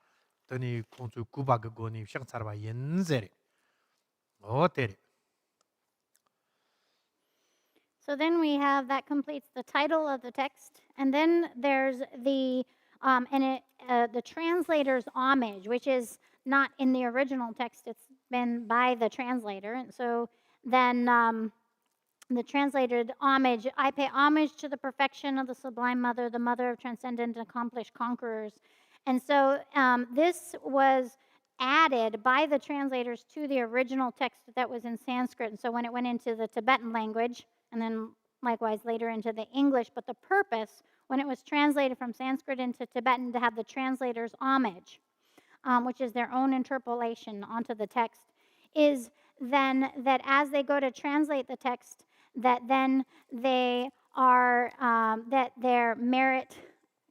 tani konsu kuba go ni shang sarba yenzere o tere. So then we have that completes the title of the text, and then there's the translator's homage, which is not in the original text; it's been by the translator, and so then the translated homage. I pay homage to the perfection of the Sublime Mother, the Mother of transcendent and accomplished conquerors, and so this was added by the translators to the original text that was in Sanskrit, and so when it went into the Tibetan language and then likewise later into the English. But the purpose, when it was translated from Sanskrit into Tibetan, to have the translator's homage, which is their own interpolation onto the text, is then that as they go to translate the text, that then they are, that their merit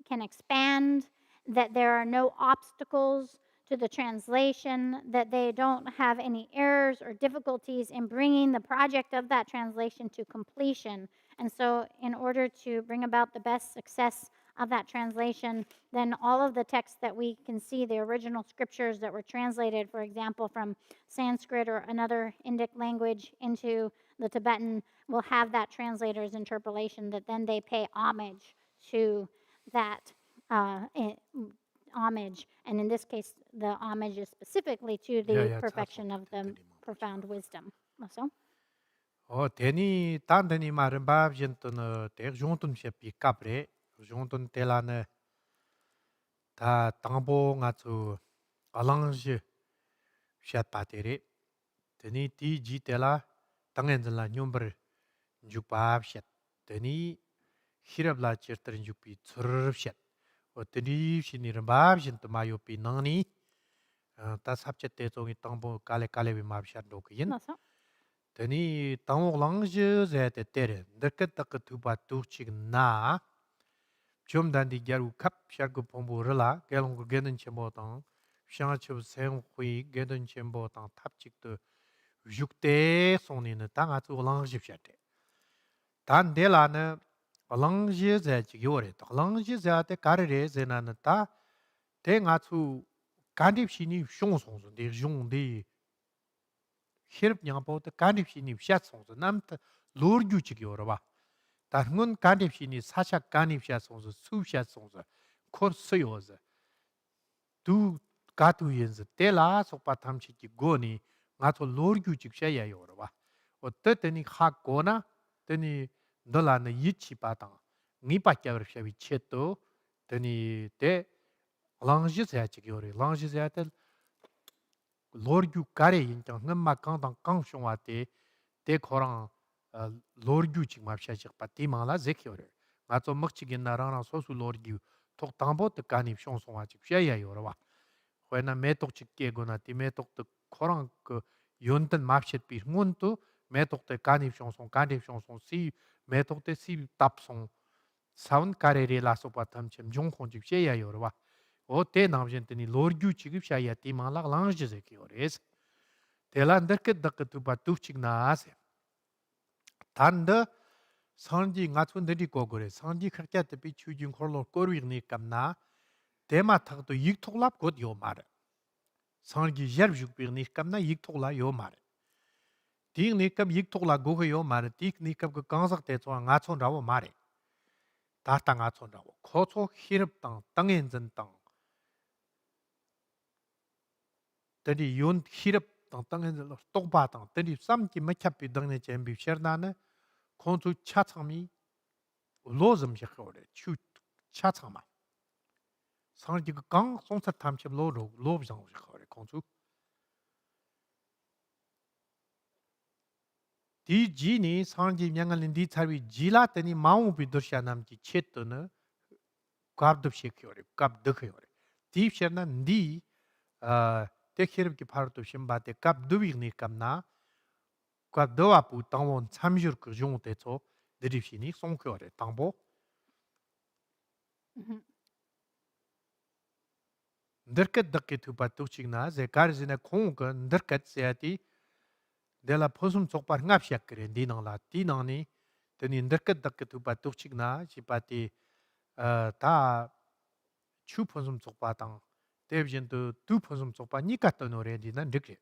can expand, that there are no obstacles to the translation, that they don't have any errors or difficulties in bringing the project of that translation to completion. And so in order to bring about the best success of that translation, then all of the texts that we can see, the original scriptures that were translated, for example, from Sanskrit or another Indic language into the Tibetan, will have that translator's interpolation, that then they pay homage to that homage, and in this case, the homage is specifically to the perfection of the profound wisdom. Also, teni tan teni marin bab jentun te jontun shepi kapre jontun telane ta tangbo nga chu alange shat patere teni ti ji tela tangen la nyumber jupab shat teni hirabla chertrin jupi tsurb shat o teni shini bab jentu mayo pi nangni 다 삽체 대종이 땅보 깔레 마비샤도 그인 Noso. 되니 땅옥 랑지제 때때 덕덕 두바 두치 나 좀 단디 겨우 컵 샤고 pom보르라 결국 게는 쳔보당 샹아츠 생후이 게는 쳔보당 탑직도 육대 손이는 땅아츠 랑지샤데 단델라는 랑지제 지요레 랑지제한테 가르레 제나는 다 대가츠 간립신이 숑송송 데 용데 hirp nyangpo ta kanip shini shat songso nam ta lor gyu chik yorwa ta ngun kanip shini sasha kanip shat songso su shat songso kor so yoza du gatu yinza te la sokpa tam chiki go ni nga to lor gyu chik sha ya yorwa o ta tani kha go na tani ndola na yit chi pa tang ngi pa kya yor shawi cheto tani te langji zaya chik yorwa langji zaya ta lorgyu kare yin chang ngam ma kang dang kang shong wa te khorang lorgyu chik ma sha chik pa ti ma la zek yor nga zo mak chik na rang rang so su lorgyu tok tang bo te ka ni shong song wa chik sha ya yor wa khoi na me tok chik ke go na ti me tok te khorang ke yon ten ma shet pi ngun tu me tok te ka ni shong song si me tok te si tap song saun kare re la so pa tam chem jong khong chik sha ya yor wa o te nam jen te ni lorgyu chik sha ya ti ma la lang je zek yor es Tela nderket dak tu ba tu chik na ase. Tanda sanji nga tsu ndari go gore. Sanji khakya tabi chu jing khorlo korwig ni kam na. Tema thak to yik thoklap god yo mara. Sanji yarb yukbig ni kam na yik thokla yo mara. Tik ni kam yik thokla go yo mara. Tik ni kam ka gangsak te tsuwa nga tson rawo mara. Tata nga tson rawo. Ko tso hirab tang, tangen zan tang. Tadi yon hirab tangen zan tokpa tang. Tadi samki machapi dangne chenbi shernana. kontu 차창미 로즘 시켜오래 추 차창마 상지 그강 송사 탐치 로브장 시켜오래 kontu 디지니 상지 명을린 디 차비 지라더니 마우 비더샤 남지 쳇더는 갑도 시켜오래 갑드해오래 디셔나 디 테키르기 파르도 심바테 갑두비니 감나 갑도아부 당원 참주르 그 종대초 드립시니 송켜오래 당보 Mhm. nderket dakket tu pa tu chigna ze karzina khong ka nderket seati de la phosum chokpar ngap syak kre di nang la ti nang ni teni nderket dakket tu pa tu chigna chi pati ta chu phosum chokpa tang tebjin tu phosum chokpa ni ka to no re di nan dikre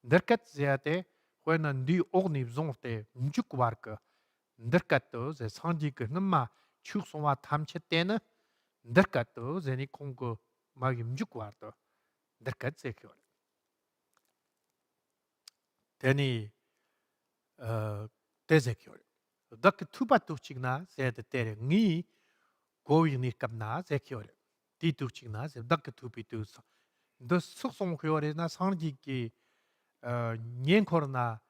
nderket seate khwena ndi ogni zong te mjuk war ka nderket to ze sanji ka ngma chu songwa tamche te na nderket to ze ni khong ko magi mjuk war to nderket se kyo teni 대세결. 덕 투바투치나 세데 때레 니 고위니 갑나 세결. 디투치나 세 덕 투비투스. 더 숙송결이나 상지기 년코로나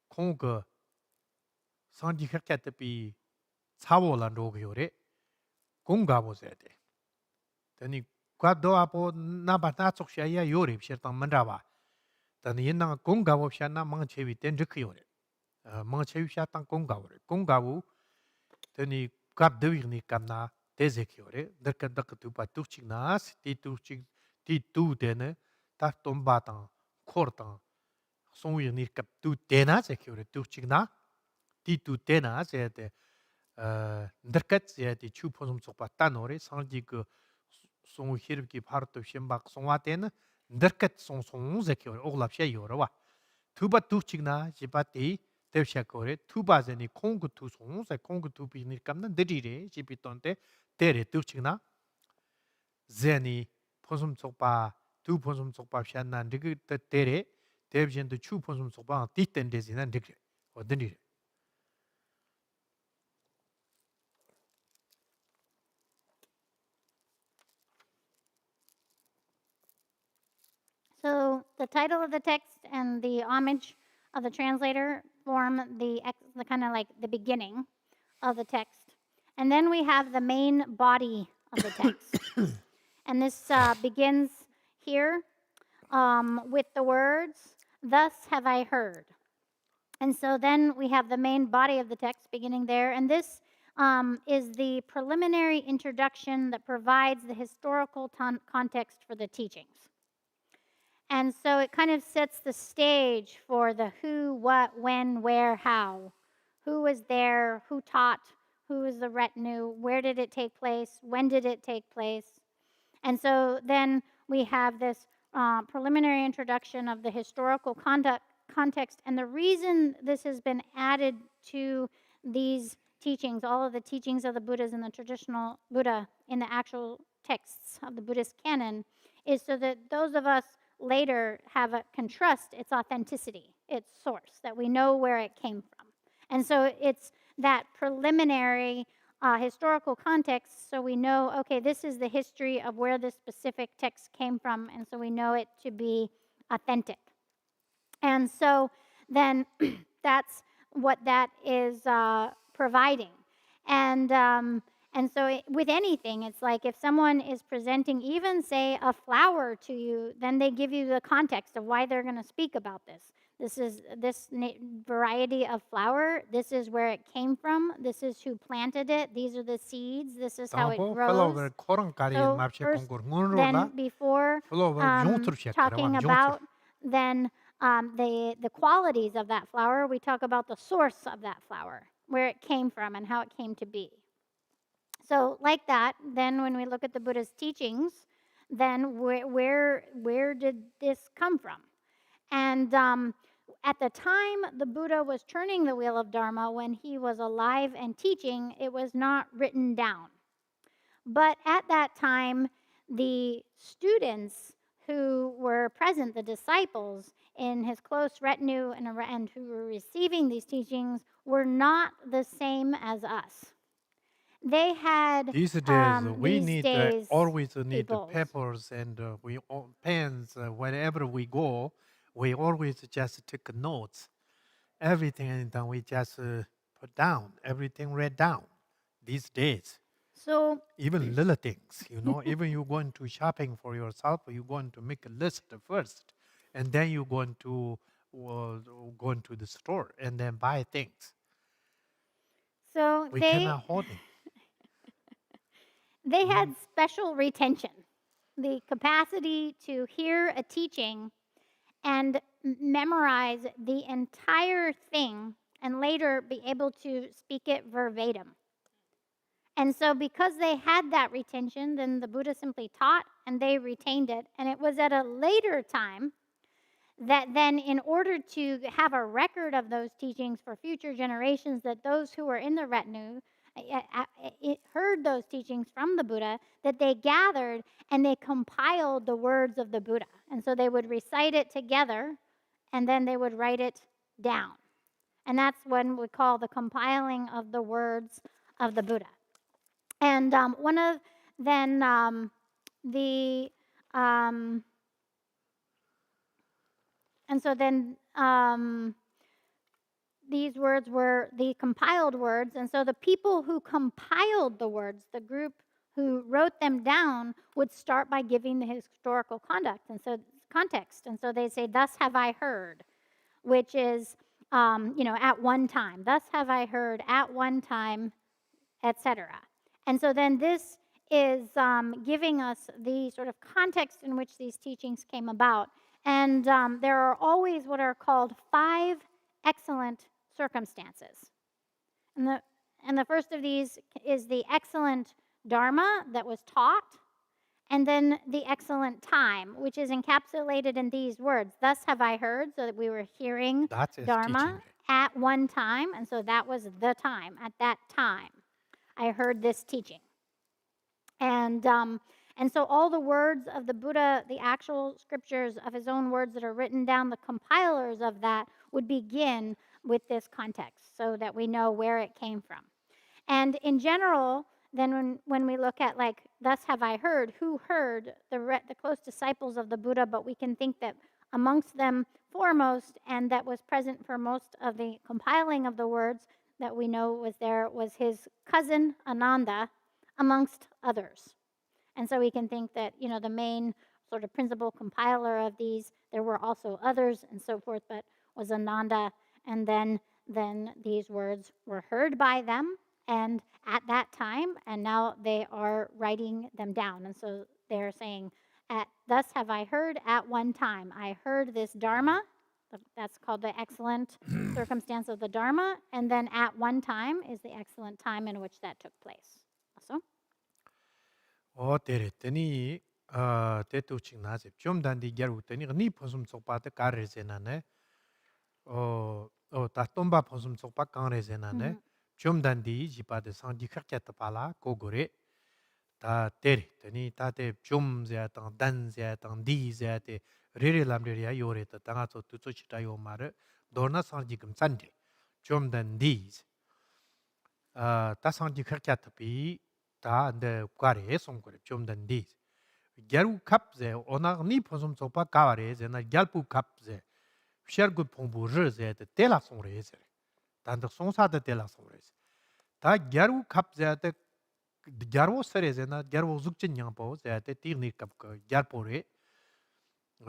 공거 상지 흑cat비 사고란 로결에 공가보세야 돼. teni 과도 아보 나바나 쪽샤야 요리 시르당 만라바. teni 옛날 공가보샤나 망체비 된 르크요래. mga chewi sha tang kong gaw re kong gaw tani kap de ni kam na de ze kyo re der ka dak tu pa tu ching na ti tu ching ti tu de ne ta tom ba tang khor tang song wi ni kap tu de na ze kyo re tu ching na ti tu de na ze de der ka ze de chu pho som sok pa ta no re sang ji ge song wi hirb ki par to shem bak song wa de ne der ka song song ze kyo re og lap she yo re wa tu ba tu ching na ji ba ti 대시아코레 투바제니 콩구 투송세 콩구 투비니 감나 데리레 지비톤테 데레 투치나 제니 포숨 속바 두 포숨 속바 샤나 리그 데레 데브젠도 추 포숨 속바 티텐데지나 리그 어디니 So the title of the text and the homage of the translator form the kind of like the beginning of the text. And then we have the main body of the text. And this begins here with the words, "Thus have I heard." And so then we have the main body of the text beginning there. And this is the preliminary introduction that provides the historical context for the teachings. And so it kind of sets the stage for the who, what, when, where, how. Who was there? Who taught? Who was the retinue? Where did it take place? When did it take place? And so then we have this preliminary introduction of the historical context. And the reason this has been added to these teachings, all of the teachings of the Buddhas and the traditional Buddha in the actual texts of the Buddhist canon, is so that those of us later can trust its authenticity, its source, that we know where it came from. And so it's that preliminary historical context, so we know, okay, this is the history of where this specific text came from, and so we know it to be authentic. And so then that's what that is providing. And so with anything, it's like if someone is presenting even, say, a flower to you, then they give you the context of why they're going to speak about this. This is this variety of flower. This is where it came from. This is who planted it. These are the seeds. This is how it Tampo grows. flower koran So mapshe first, kongur ngunro then before flower yontur talking about then the qualities of that flower, we talk about the source of that flower, where it came from and how it came to be. So like that, then when we look at the Buddha's teachings, then where did this come from? And at the time the Buddha was turning the wheel of Dharma, when he was alive and teaching, it was not written down. But at that time, the students who were present, the disciples in his close retinue and who were receiving these teachings, were not the same as us. They had these days we always need peoples. papers and pens wherever we go. We always just take notes, everything, and then we just put down everything, read down. These days, so even little things, even you going to shopping for yourself, you're going to make a list first, and then you're going to go into the store and then buy things. So we cannot hold it. They had special retention, the capacity to hear a teaching and memorize the entire thing and later be able to speak it verbatim. And so because they had that retention, then the Buddha simply taught and they retained it. And it was at a later time that then, in order to have a record of those teachings for future generations, that those who were in the retinue heard those teachings from the Buddha, that they gathered and they compiled the words of the Buddha. And so they would recite it together and then they would write it down. And that's when we call the compiling of the words of the Buddha. And one of then and so then these words were the compiled words. And so the people who compiled the words, the group who wrote them down, would start by giving the historical context. And so they say, "Thus have I heard," which is, at one time. "Thus have I heard at one time," etc. And so then this is giving us the sort of context in which these teachings came about. And there are always what are called 5 excellent circumstances. And the first of these is the excellent Dharma that was taught, and then the excellent time, which is encapsulated in these words. "Thus have I heard," so that we were hearing Dharma teaching. At one time, and so that was the time. At that time, I heard this teaching. And so all the words of the Buddha, the actual scriptures of his own words that are written down, the compilers of that would begin with this context so that we know where it came from. And in general, then when we look at like, "Thus have I heard," who heard? The close disciples of the Buddha, but we can think that amongst them foremost, and that was present for most of the compiling of the words that we know was his cousin Ananda, amongst others. And so we can think that, the main sort of principal compiler of these. There were also others and so forth, but was Ananda. And then these words were heard by them, and at that time, and now they are writing them down. And so they're saying, thus have I heard at one time. I heard this Dharma. That's called the excellent circumstance of the Dharma. And then at one time is the excellent time in which that took place. Also? 때랬더니 대투칭 나집 좀 단디 겨루더니 니 포숨 속바데 가르제나네 다 톰바 포숨 속바 강레제나네 좀 단디 지바데 상디 크켓다 발라 고고레 다 때랬더니 다데 좀 제당 단제당 디제데 레레람레리아 요레다 당아서 투초치다 요 말을 너나 상지금 짠데 좀 단디 다 상디 크켓다 비 다 근데 과레 송거래 좀 단디 gyaru kapze ona ni phosum sopa kaware je na gyalpu kapze shar gut phombu je de tela songre je dan de songsa de tela songre ta gyaru kapze de gyaru sare je na gyaru zukchen nyang po je de tir ni kap ko gyarpore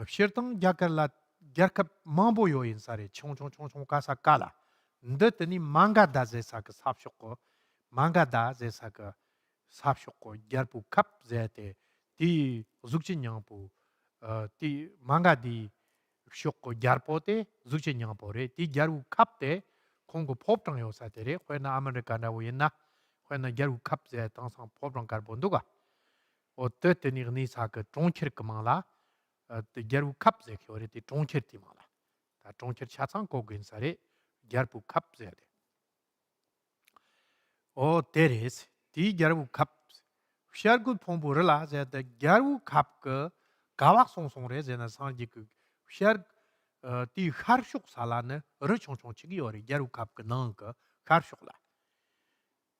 shirtang gyakarla gyarkap mambo yo in sare chong chong chong chong ka sa kala ndetni manga da je sa ka sapshoko manga da je sa ka sapshoko gyarpu kap je de 디 죽진 양보 디 망가디 쇼코 갸르포테 죽진 양보레 디 갸루 캅데 콩고 포프랑 요사데레 회나 아메리카나 위나 회나 갸루 캅제 당상 포프랑 갈본도가 어때더니 니 사그 종치르 그만라 디 갸루 캅제 겨레 디 종치르티 말라 다 종치르 차상 고긴사레 갸르부 캅제데 데레스 디 갸루 캅 샤르굿 폼부르라 제데 갸루 캅거 가왁 송송레 제나 상지 그 샤르 디 하르슉 살라네 르총총치기 요리 갸루 캅거 능거 하르슉라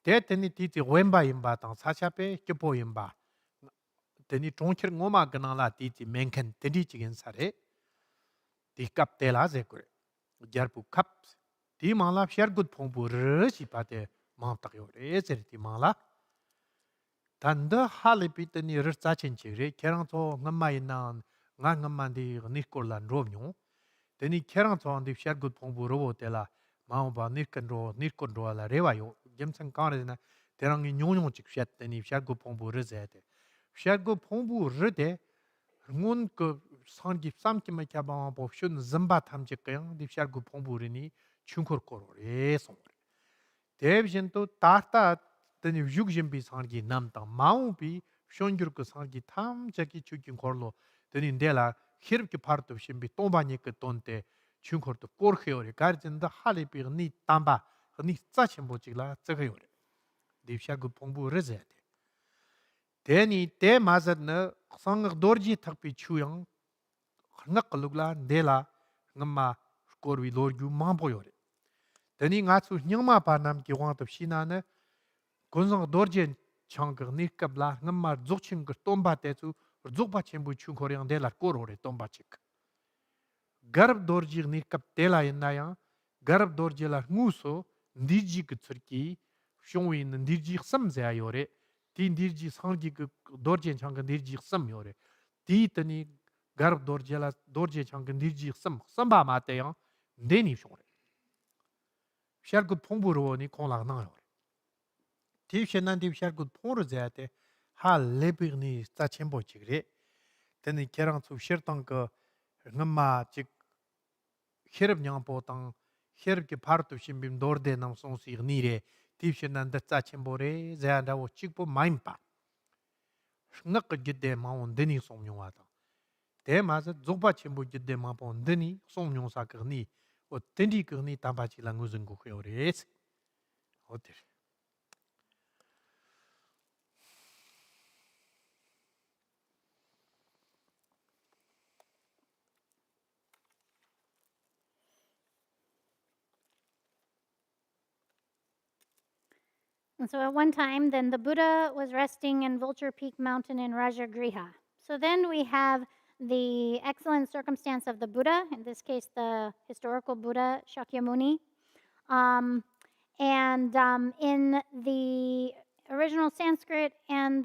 데테니 티티 웬바 임바 당 사샤페 께포 임바 데니 총치르 ngo마 그나라 티티 멘켄 데디 지겐 사레 디캅 텔라 제쿠레 갸르부 캅 디 말라 샤르굿 폼부르 시파테 마음딱 요레 제르티 말라 단더 할리피트니 르짜친치레 케랑토 엄마이나 nga ngamandi nikollan romyo teni keranto andi shargut pongbu robo tela maoba nikandro nikondro la rewayo gemsan kanrena terangi nyonyo chik shat teni shargut pongbu rezete shargut pongbu rede ngun ko sangi samki ma kyaba bo shun zamba tamjik kayang di shargut pongbu rini chunkor koro re songre devjin to tarta teni yugjimbi sangi namta maobi shongyur ko sangi tamjaki chukin korlo teni ndela hirb ki parto shimbi tombani ke tonte chunkorto korkheyore garjinda halibi ni tamba ni tsachimbo chigla tsagayore divsha gu pongbu rezete teni te mazad na sang dorji thakpi chuyang ngak lugla ndela ngama korwi lorgu mamboyore teni ngatsu nyangma pa nam ki wang tap shinana gonzang dorji changg ni kabla ngama zukching tomba tesu zukba chenbu chung koryang delar korore tomba chik garb dorji ni kap tela inaya garb dorji la nguso ndirji ke tsurki shongwi ndirji sam za yore ti ndirji sangi ke dorji chang ndirji sam yore ti tani garb dorji la dorji chang ndirji sam samba ma te yang ndeni shongre shargu pongbu ni kongla na yore ti shenan di shargu pongro zaate ha lebir ni sta chenbo chigre teni kerang su shirtang ke ngama chik hirb nyangpo tang hirb ki parto shimbim dorde nam songsi nire ti shenan da sta chenbo re zayanda wo chikpo maimpa ngak gidde maon deni somnyongwa tang de maza zogba chenbo gidde mapo deni somnyongsa kagni o tendi kagni tamba chila nguzung go khyo hotel. And so at one time, then the Buddha was resting in Vulture Peak Mountain in Rajagriha. So then we have the excellent circumstance of the Buddha, in this case, the historical Buddha Shakyamuni. In the original Sanskrit and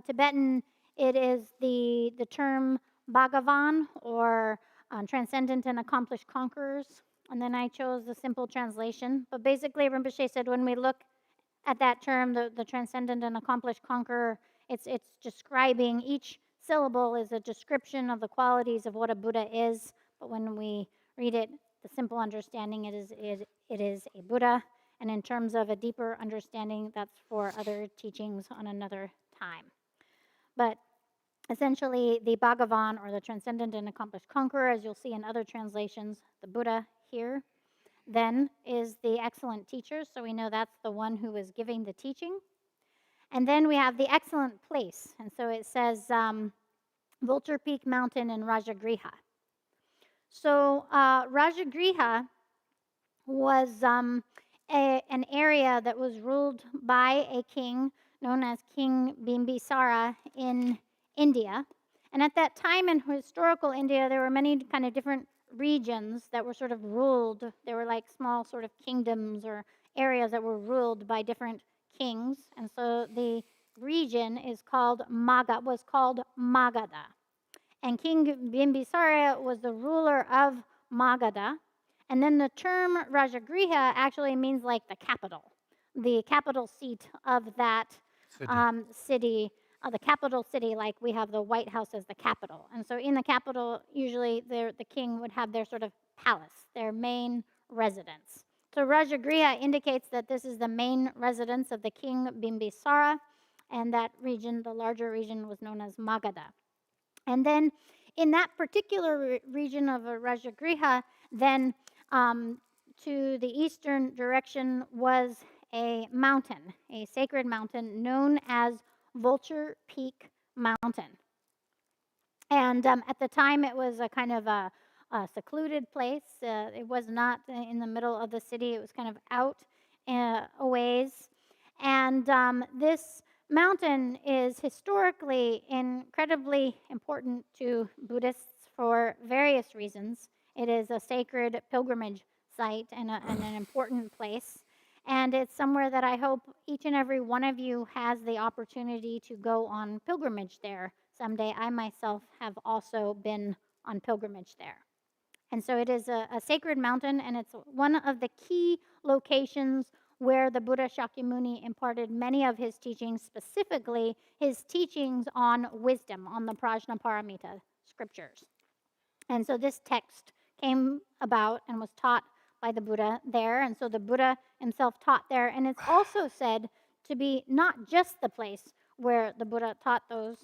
Tibetan, it is the term Bhagavan, or transcendent and accomplished conquerors. And then I chose the simple translation. But basically, Rinpoche said when we look at that term, the transcendent and accomplished conqueror, it's describing, each syllable is a description of the qualities of what a Buddha is. But when we read it, the simple understanding, it is a Buddha. And in terms of a deeper understanding, that's for other teachings on another time. But essentially, the Bhagavan, or the transcendent and accomplished conqueror, as you'll see in other translations, the Buddha here, then is the excellent teacher. So we know that's the one who is giving the teaching. And then we have the excellent place. And so it says Vulture Peak Mountain in Rajagriha. So Rajagriha was an area that was ruled by a king known as King Bimbisara in India. And at that time in historical India, there were many kind of different regions that were sort of ruled. They were like small sort of kingdoms or areas that were ruled by different kings. And so the region was called Magadha. And King Bimbisara was the ruler of Magadha. And then the term Rajagriha actually means like the capital seat of that city, the capital city, like we have the White House as the capital. And so in the capital, usually the king would have their sort of palace, their main residence. So Rajagriha indicates that this is the main residence of the king Bimbisara, and that region, the larger region, was known as Magadha. And then in that particular region of Rajagriha, then to the eastern direction was a mountain, a sacred mountain known as Vulture Peak Mountain. And at the time, it was a kind of a secluded place. It was not in the middle of the city. It was kind of out a ways. And this mountain is historically incredibly important to Buddhists for various reasons. It is a sacred pilgrimage site and an important place. And it's somewhere that I hope each and every one of you has the opportunity to go on pilgrimage there someday. I myself have also been on pilgrimage there. And so it is a sacred mountain, and it's one of the key locations where the Buddha Shakyamuni imparted many of his teachings, specifically his teachings on wisdom, on the Prajnaparamita scriptures. And so this text came about and was taught by the Buddha there. And so the Buddha himself taught there. And it's also said to be not just the place where the Buddha taught those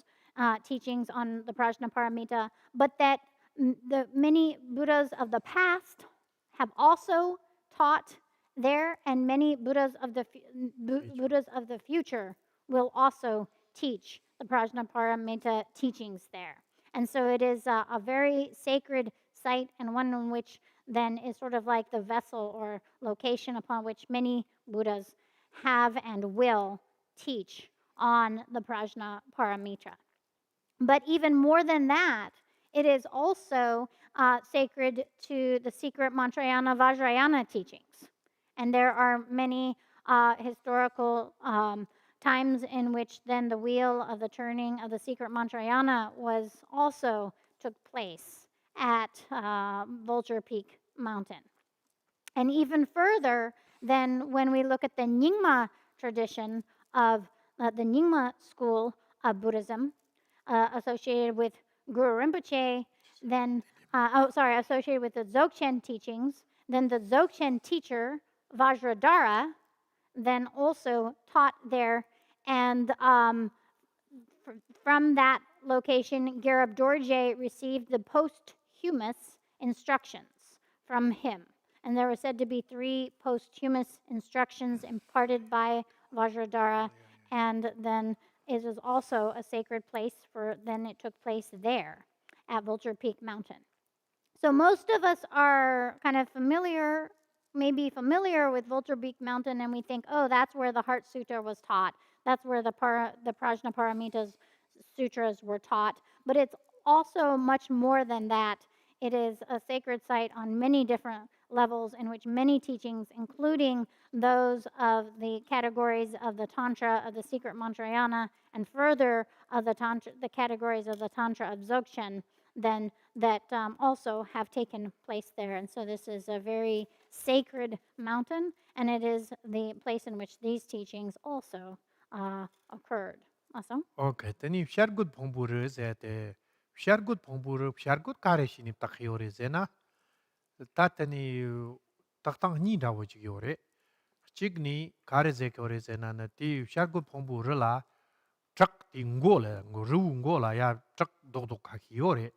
teachings on the Prajnaparamita, but that the many Buddhas of the past have also taught there, and many Buddhas of the future will also teach the Prajnaparamita teachings there. And so it is a very sacred site, and one in which then is sort of like the vessel or location upon which many Buddhas have and will teach on the Prajnaparamita. But even more than that, it is also sacred to the secret Mantrayana Vajrayana teachings. And there are many historical times in which then the wheel of the turning of the secret Mantrayana took place at Vulture Peak Mountain. And even further, then when we look at the Nyingma tradition of the Nyingma school of Buddhism, associated with Guru Rinpoche, then, associated with the Dzogchen teachings, then the Dzogchen teacher, Vajradhara, then also taught there. And from that location, Garab Dorje received the posthumous instructions from him. And there were said to be 3 posthumous instructions imparted by Vajradhara, and then it was also a sacred place then it took place there at Vulture Peak Mountain. So most of us are kind of maybe familiar with Vulture Peak Mountain, and we think, oh, that's where the Heart Sutra was taught. That's where the Prajnaparamita sutras were taught. But it's also much more than that. It is a sacred site on many different levels in which many teachings, including those of the categories of the Tantra of the secret Mantrayana, and further of the categories of the Tantra of Dzogchen, then that also have taken place there. And so this is a very sacred mountain, and it is the place in which these teachings also occurred. Awesome. Okay, tani shargut phomburu zete shargut phomburu shargut kare shinip takhiyore zena ta tani taktang ni dawo chigiyore chigni kare zekore zena na ti shargut phomburu la trak ti ngole nguru ngola ya trak dogdog khakiyore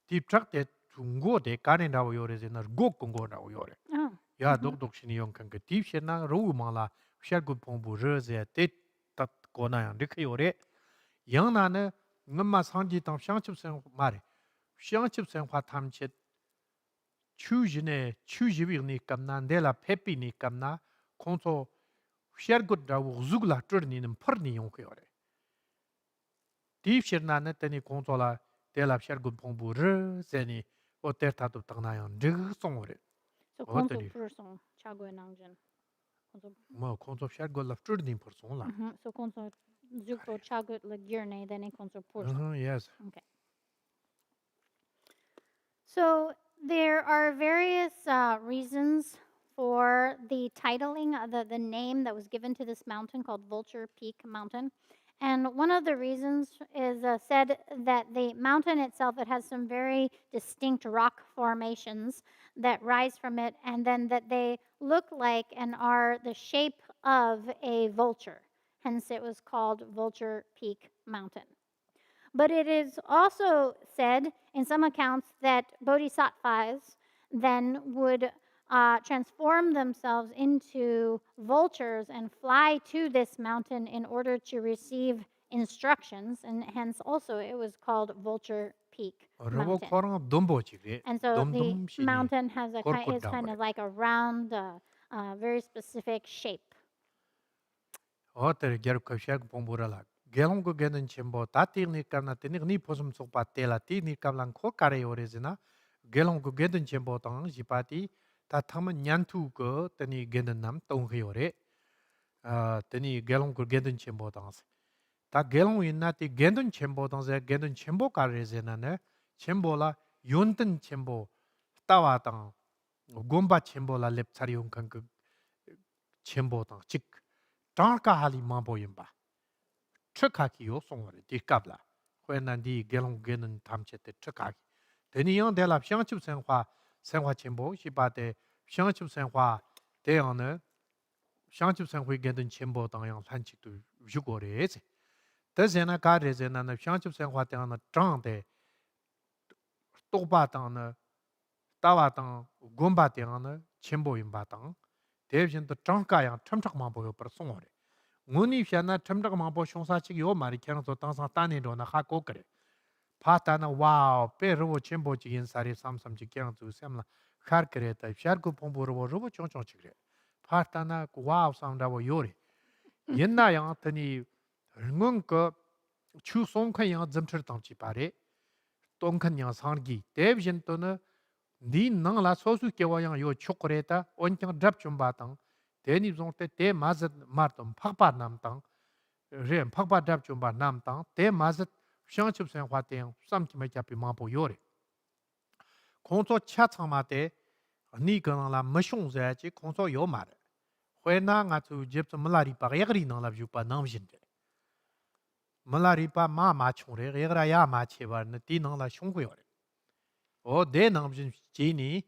ti trak te tungo de kare dawo yore zena gok ngo dawo yore Oh. ya dogdog shini yong kan ti shena ru mala shargut phomburu zete tat kona yang dikiyore yang na ne ngma sanji tang shangchip sen mare shangchip sen hwa tamchet chu jine chu jibi ni kamna de la pepi ni kamna konso shergut da uzug la tur ni nem par ni yong yore di shirna ne tani konso la de la shergut pongbu re seni o ter ta tu tang na yang de song ore So o konso tani person chagwe nangjin. mo konso shergut la tur ni par song la So konso zukpo chagut la girne, then konso person. yes Okay. So there are various reasons for the titling, the name that was given to this mountain called Vulture Peak Mountain. And one of the reasons is said that the mountain itself, it has some very distinct rock formations that rise from it, and then that they look like and are the shape of a vulture. Hence, it was called Vulture Peak Mountain. But it is also said in some accounts that bodhisattvas then would transform themselves into vultures and fly to this mountain in order to receive instructions, and hence also it was called Vulture Peak robo Mountain. korang dombo chigre And so the dom shini mountain has korkut is kind da of like a round, very specific shape. 어ter ger ko shak pomburala gelong go genen chembo tatir ni kana tenik ni posum sok patela ti ni kamlang ko kare yorezina gelong go geden chembo tang jipati ta tham nyantu go tani genen nam tong yore tani gelong go geden chembo tang ta gelong inna ti geden chembo tang ze geden chembo karezina ne chembola yonten chembo tawa tang gomba chembo la lep chari yung kan chembo tang chik Tangka hali mambo yinba. Chakaki yo songore di kabla. Huenan di gelong genen tamchete chakaki. Teni yang de la xiangchib senhua chenpo, shiba de xiangchib senhua de yang ne, xiangchib senhui genen chenpo tang yang lanchik tu yugore eze. De zena ka re zena ne xiangchib senhua de yang ne zhang de tokpa tang ne, tawa tang gomba de yang ne chenpo yinba tang. De zhen de zhangka yang chamchak mambo yo par songore. nguni fiana chamdak mambo shongsa chig yo mari kyang so tangsa tani ro na ha ko kare pa ta na wow pe ro chembo chi yin sari sam sam chi kyang zu samla khar kare ta shar ko pombo ro chong chong chi kare pa ta na wow sam da wo yori yin na yang tani ngung ko chu song khan yang zam chir tang chi pare tong khan yang sang gi dev jin to na ni nang la so su ke wa yang yo chok kare ta on kyang drap chum ba tang 대니 종때 대 맞을 말도 팍파 남당 렌 팍파 잡 좀바 남당 대 맞을 샹첩생 화대 삼kim에 잡이 마보 요래 공소 차창마대 니 그랑라 머숑자지 공소 요 말. 회나 가주 집좀 말라리파 예그리 나라 주파 남신데 말라리파 마마 총래 예그라야 마체바는 디능라 숑고요래 어대 남신 지니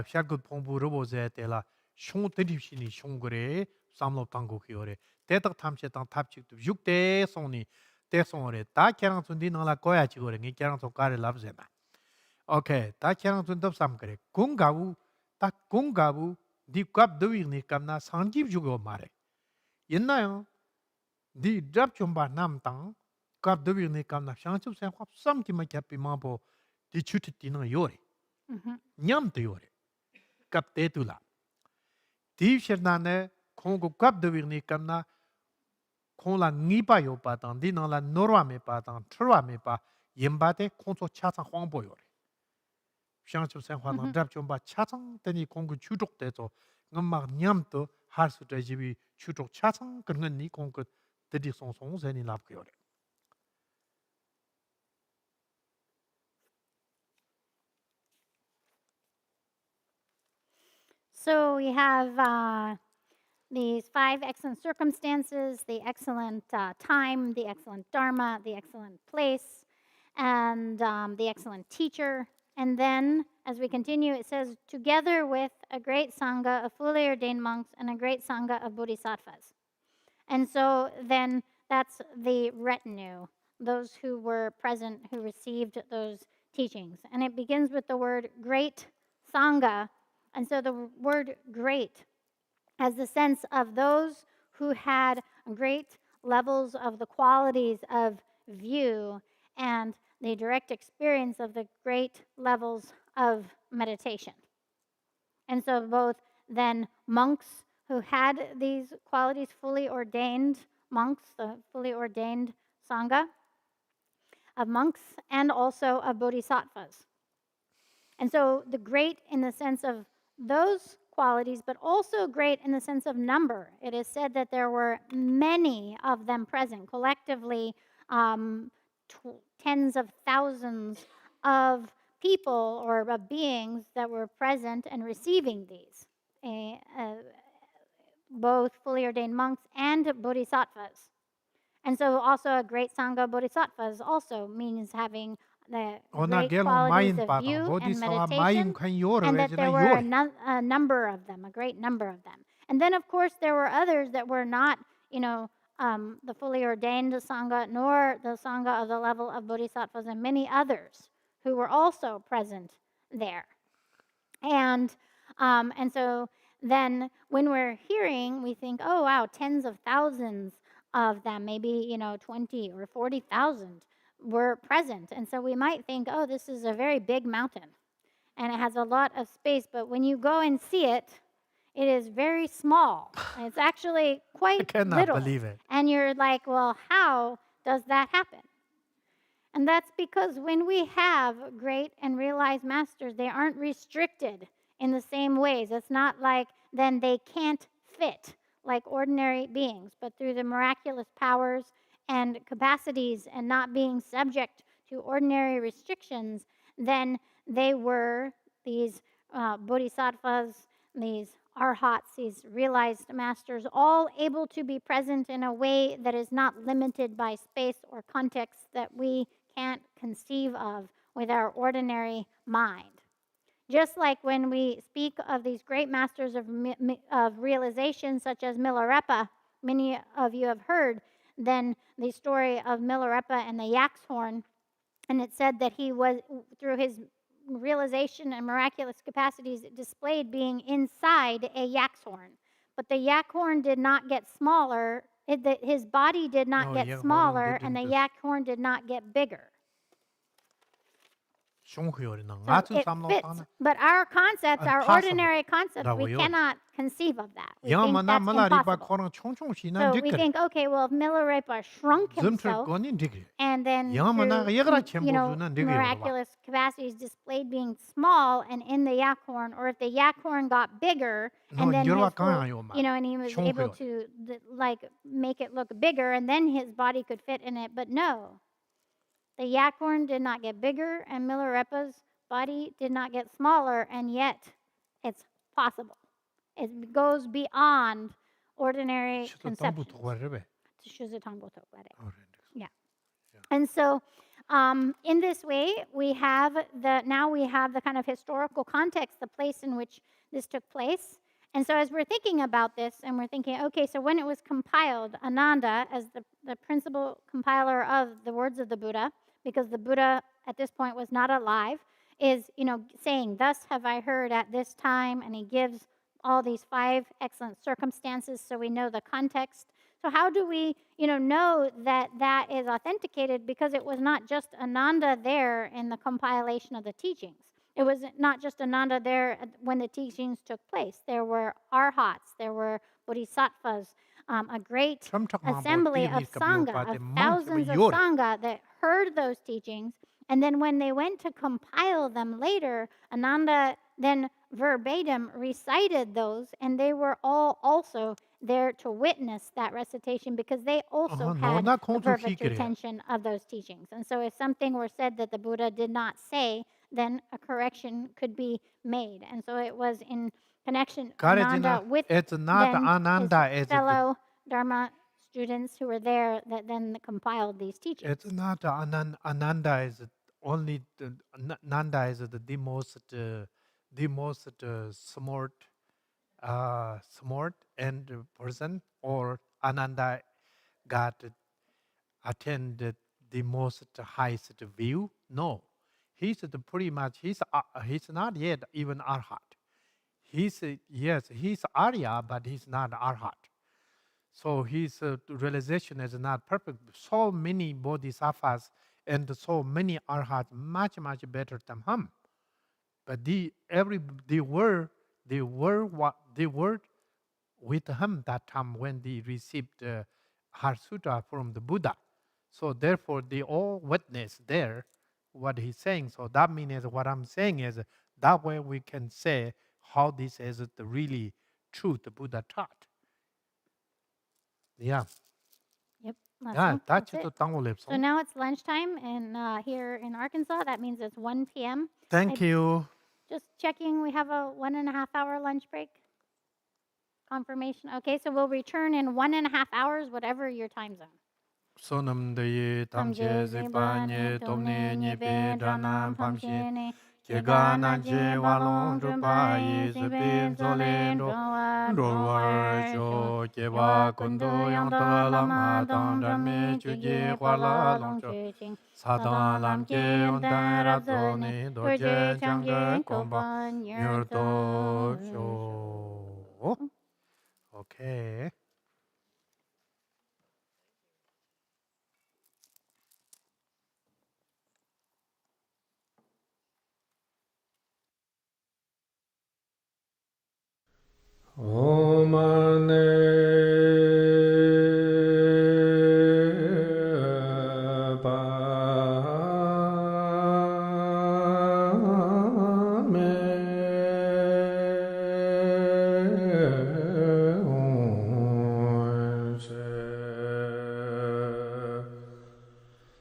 샤굿 봉부로 보세텔라 숑 드립신이 숑그레 삼로 당국이오레 대덕 탐체당 탑직도 6대 송니 대송어레 다 캐랑 준디 나라 거야 지고레 니 캐랑 소가레 랍제나 오케이 다 캐랑 준답 삼그레 공가부 딱 공가부 딥갑 더위니 감나 상집 주고 말해 옛나요 디 잡좀바 남당 갑 더위니 감나 상집 생합 삼기만 캡비 마보 디 추티 디는 요레 냠도 요레 갑 대둘라 Di shirnane kongo kap dewirni kamna kong la ngipa yo pa tang, di nang la norwa me pa tang, chirwa me pa, yinba de kongso cha chang huangbo yo re. Shang chub sen hua nang drap chomba cha chang teni kongo chudok de zo, ngam nyam to Heart Sutra jibi chudok cha chang kerngan ni kongo dedi song song zeni lap yo re. So we have these 5 excellent circumstances, the excellent time, the excellent dharma, the excellent place, and the excellent teacher. And then, as we continue, it says, together with a great sangha of fully ordained monks and a great sangha of bodhisattvas. And so then that's the retinue, those who were present, who received those teachings. And it begins with the word great sangha. And so the word great has the sense of those who had great levels of the qualities of view and the direct experience of the great levels of meditation. And so both then monks who had these qualities, fully ordained monks, the fully ordained sangha of monks, and also of bodhisattvas. And so the great in the sense of those qualities, but also great in the sense of number. It is said that there were many of them present, collectively tens of thousands of people or of beings that were present and receiving these, both fully ordained monks and bodhisattvas. And so also a great sangha of bodhisattvas also means having the great qualities of view and meditation, and that there were a number of them, a great number of them. And then, of course, there were others that were not, the fully ordained sangha, nor the sangha of the level of bodhisattvas, and many others who were also present there. And so then when we're hearing, we think, oh, wow, tens of thousands of them, maybe, 20 or 40,000 were present. And so we might think, oh, this is a very big mountain and it has a lot of space. But when you go and see it, it is very small. It's actually quite little. Believe it. And you're like, well, how does that happen? And that's because when we have great and realized masters, they aren't restricted in the same ways. It's not like then they can't fit like ordinary beings, but through the miraculous powers and capacities and not being subject to ordinary restrictions, then they were these bodhisattvas, these arhats, these realized masters, all able to be present in a way that is not limited by space or context that we can't conceive of with our ordinary mind. Just like when we speak of these great masters of realization, such as Milarepa, many of you have heard, then the story of Milarepa and the yak's horn, and it said that he was, through his realization and miraculous capacities, displayed being inside a yak's horn. But the yak horn did not get smaller, his body did not get smaller, and the yak horn did not get bigger. So it fits, but our concepts, our ordinary concepts, we cannot conceive of that. We think that's impossible. So we think, okay, well, if Milarepa shrunk himself and then through, miraculous capacities displayed being small and in the yak horn, or if the yak horn got bigger and then his full, and he was able to make it look bigger and then his body could fit in it, but no. The yak horn did not get bigger, and Milarepa's body did not get smaller, and yet it's possible. It goes beyond ordinary conceptions. Yeah. And so in this way, we have the kind of historical context, the place in which this took place. And so as we're thinking about this, and we're thinking, okay, so when it was compiled, Ananda, as the principal compiler of the words of the Buddha, because the Buddha at this point was not alive, is, saying, thus have I heard at this time, and he gives all these 5 excellent circumstances so we know the context. So how do we, know that that is authenticated? Because it was not just Ananda there in the compilation of the teachings. It was not just Ananda there when the teachings took place. There were arhats, there were bodhisattvas, a great assembly of sangha, of thousands of sangha that heard those teachings. And then when they went to compile them later, Ananda then verbatim recited those, and they were all also there to witness that recitation because they also had the perfect retention of those teachings. And so if something were said that the Buddha did not say, then a correction could be made. And so it was in connection, Karajina, Ananda, with it's not then Ananda, his fellow Dharma students who were there that then compiled these teachings. it's not Ananda is only Nanda is the most smart and person, or Ananda got attended the most highest view. No, he's pretty much he's not yet even arhat. Yes, he's Arya, but he's not arhat. So his realization is not perfect. So many bodhisattvas and so many arhats much better than him. But they were with him that time when they received the Heart Sutra from the Buddha. So therefore, they all witness there what he's saying. So that means what I'm saying is that way we can say how this is the really truth the Buddha taught. Yeah. Yep, Yeah, that's that's it. it. So now it's lunchtime, and here in Arkansas, that means it's 1 p.m. Thank you. Just checking, we have a 1.5 hour lunch break. Confirmation. Okay, so we'll return in 1.5 hours, whatever your time zone. Sonam de tamche zipanye tomne nyepe dranam pamshin kega nanche walong drupayi zipin zolen dorwar sho keba kundu yang ta lama dang dharme chuji khwala long cho sadang lam ke yon tan rab zo ni dorje changge kompa nyur to sho. Okay. Oh.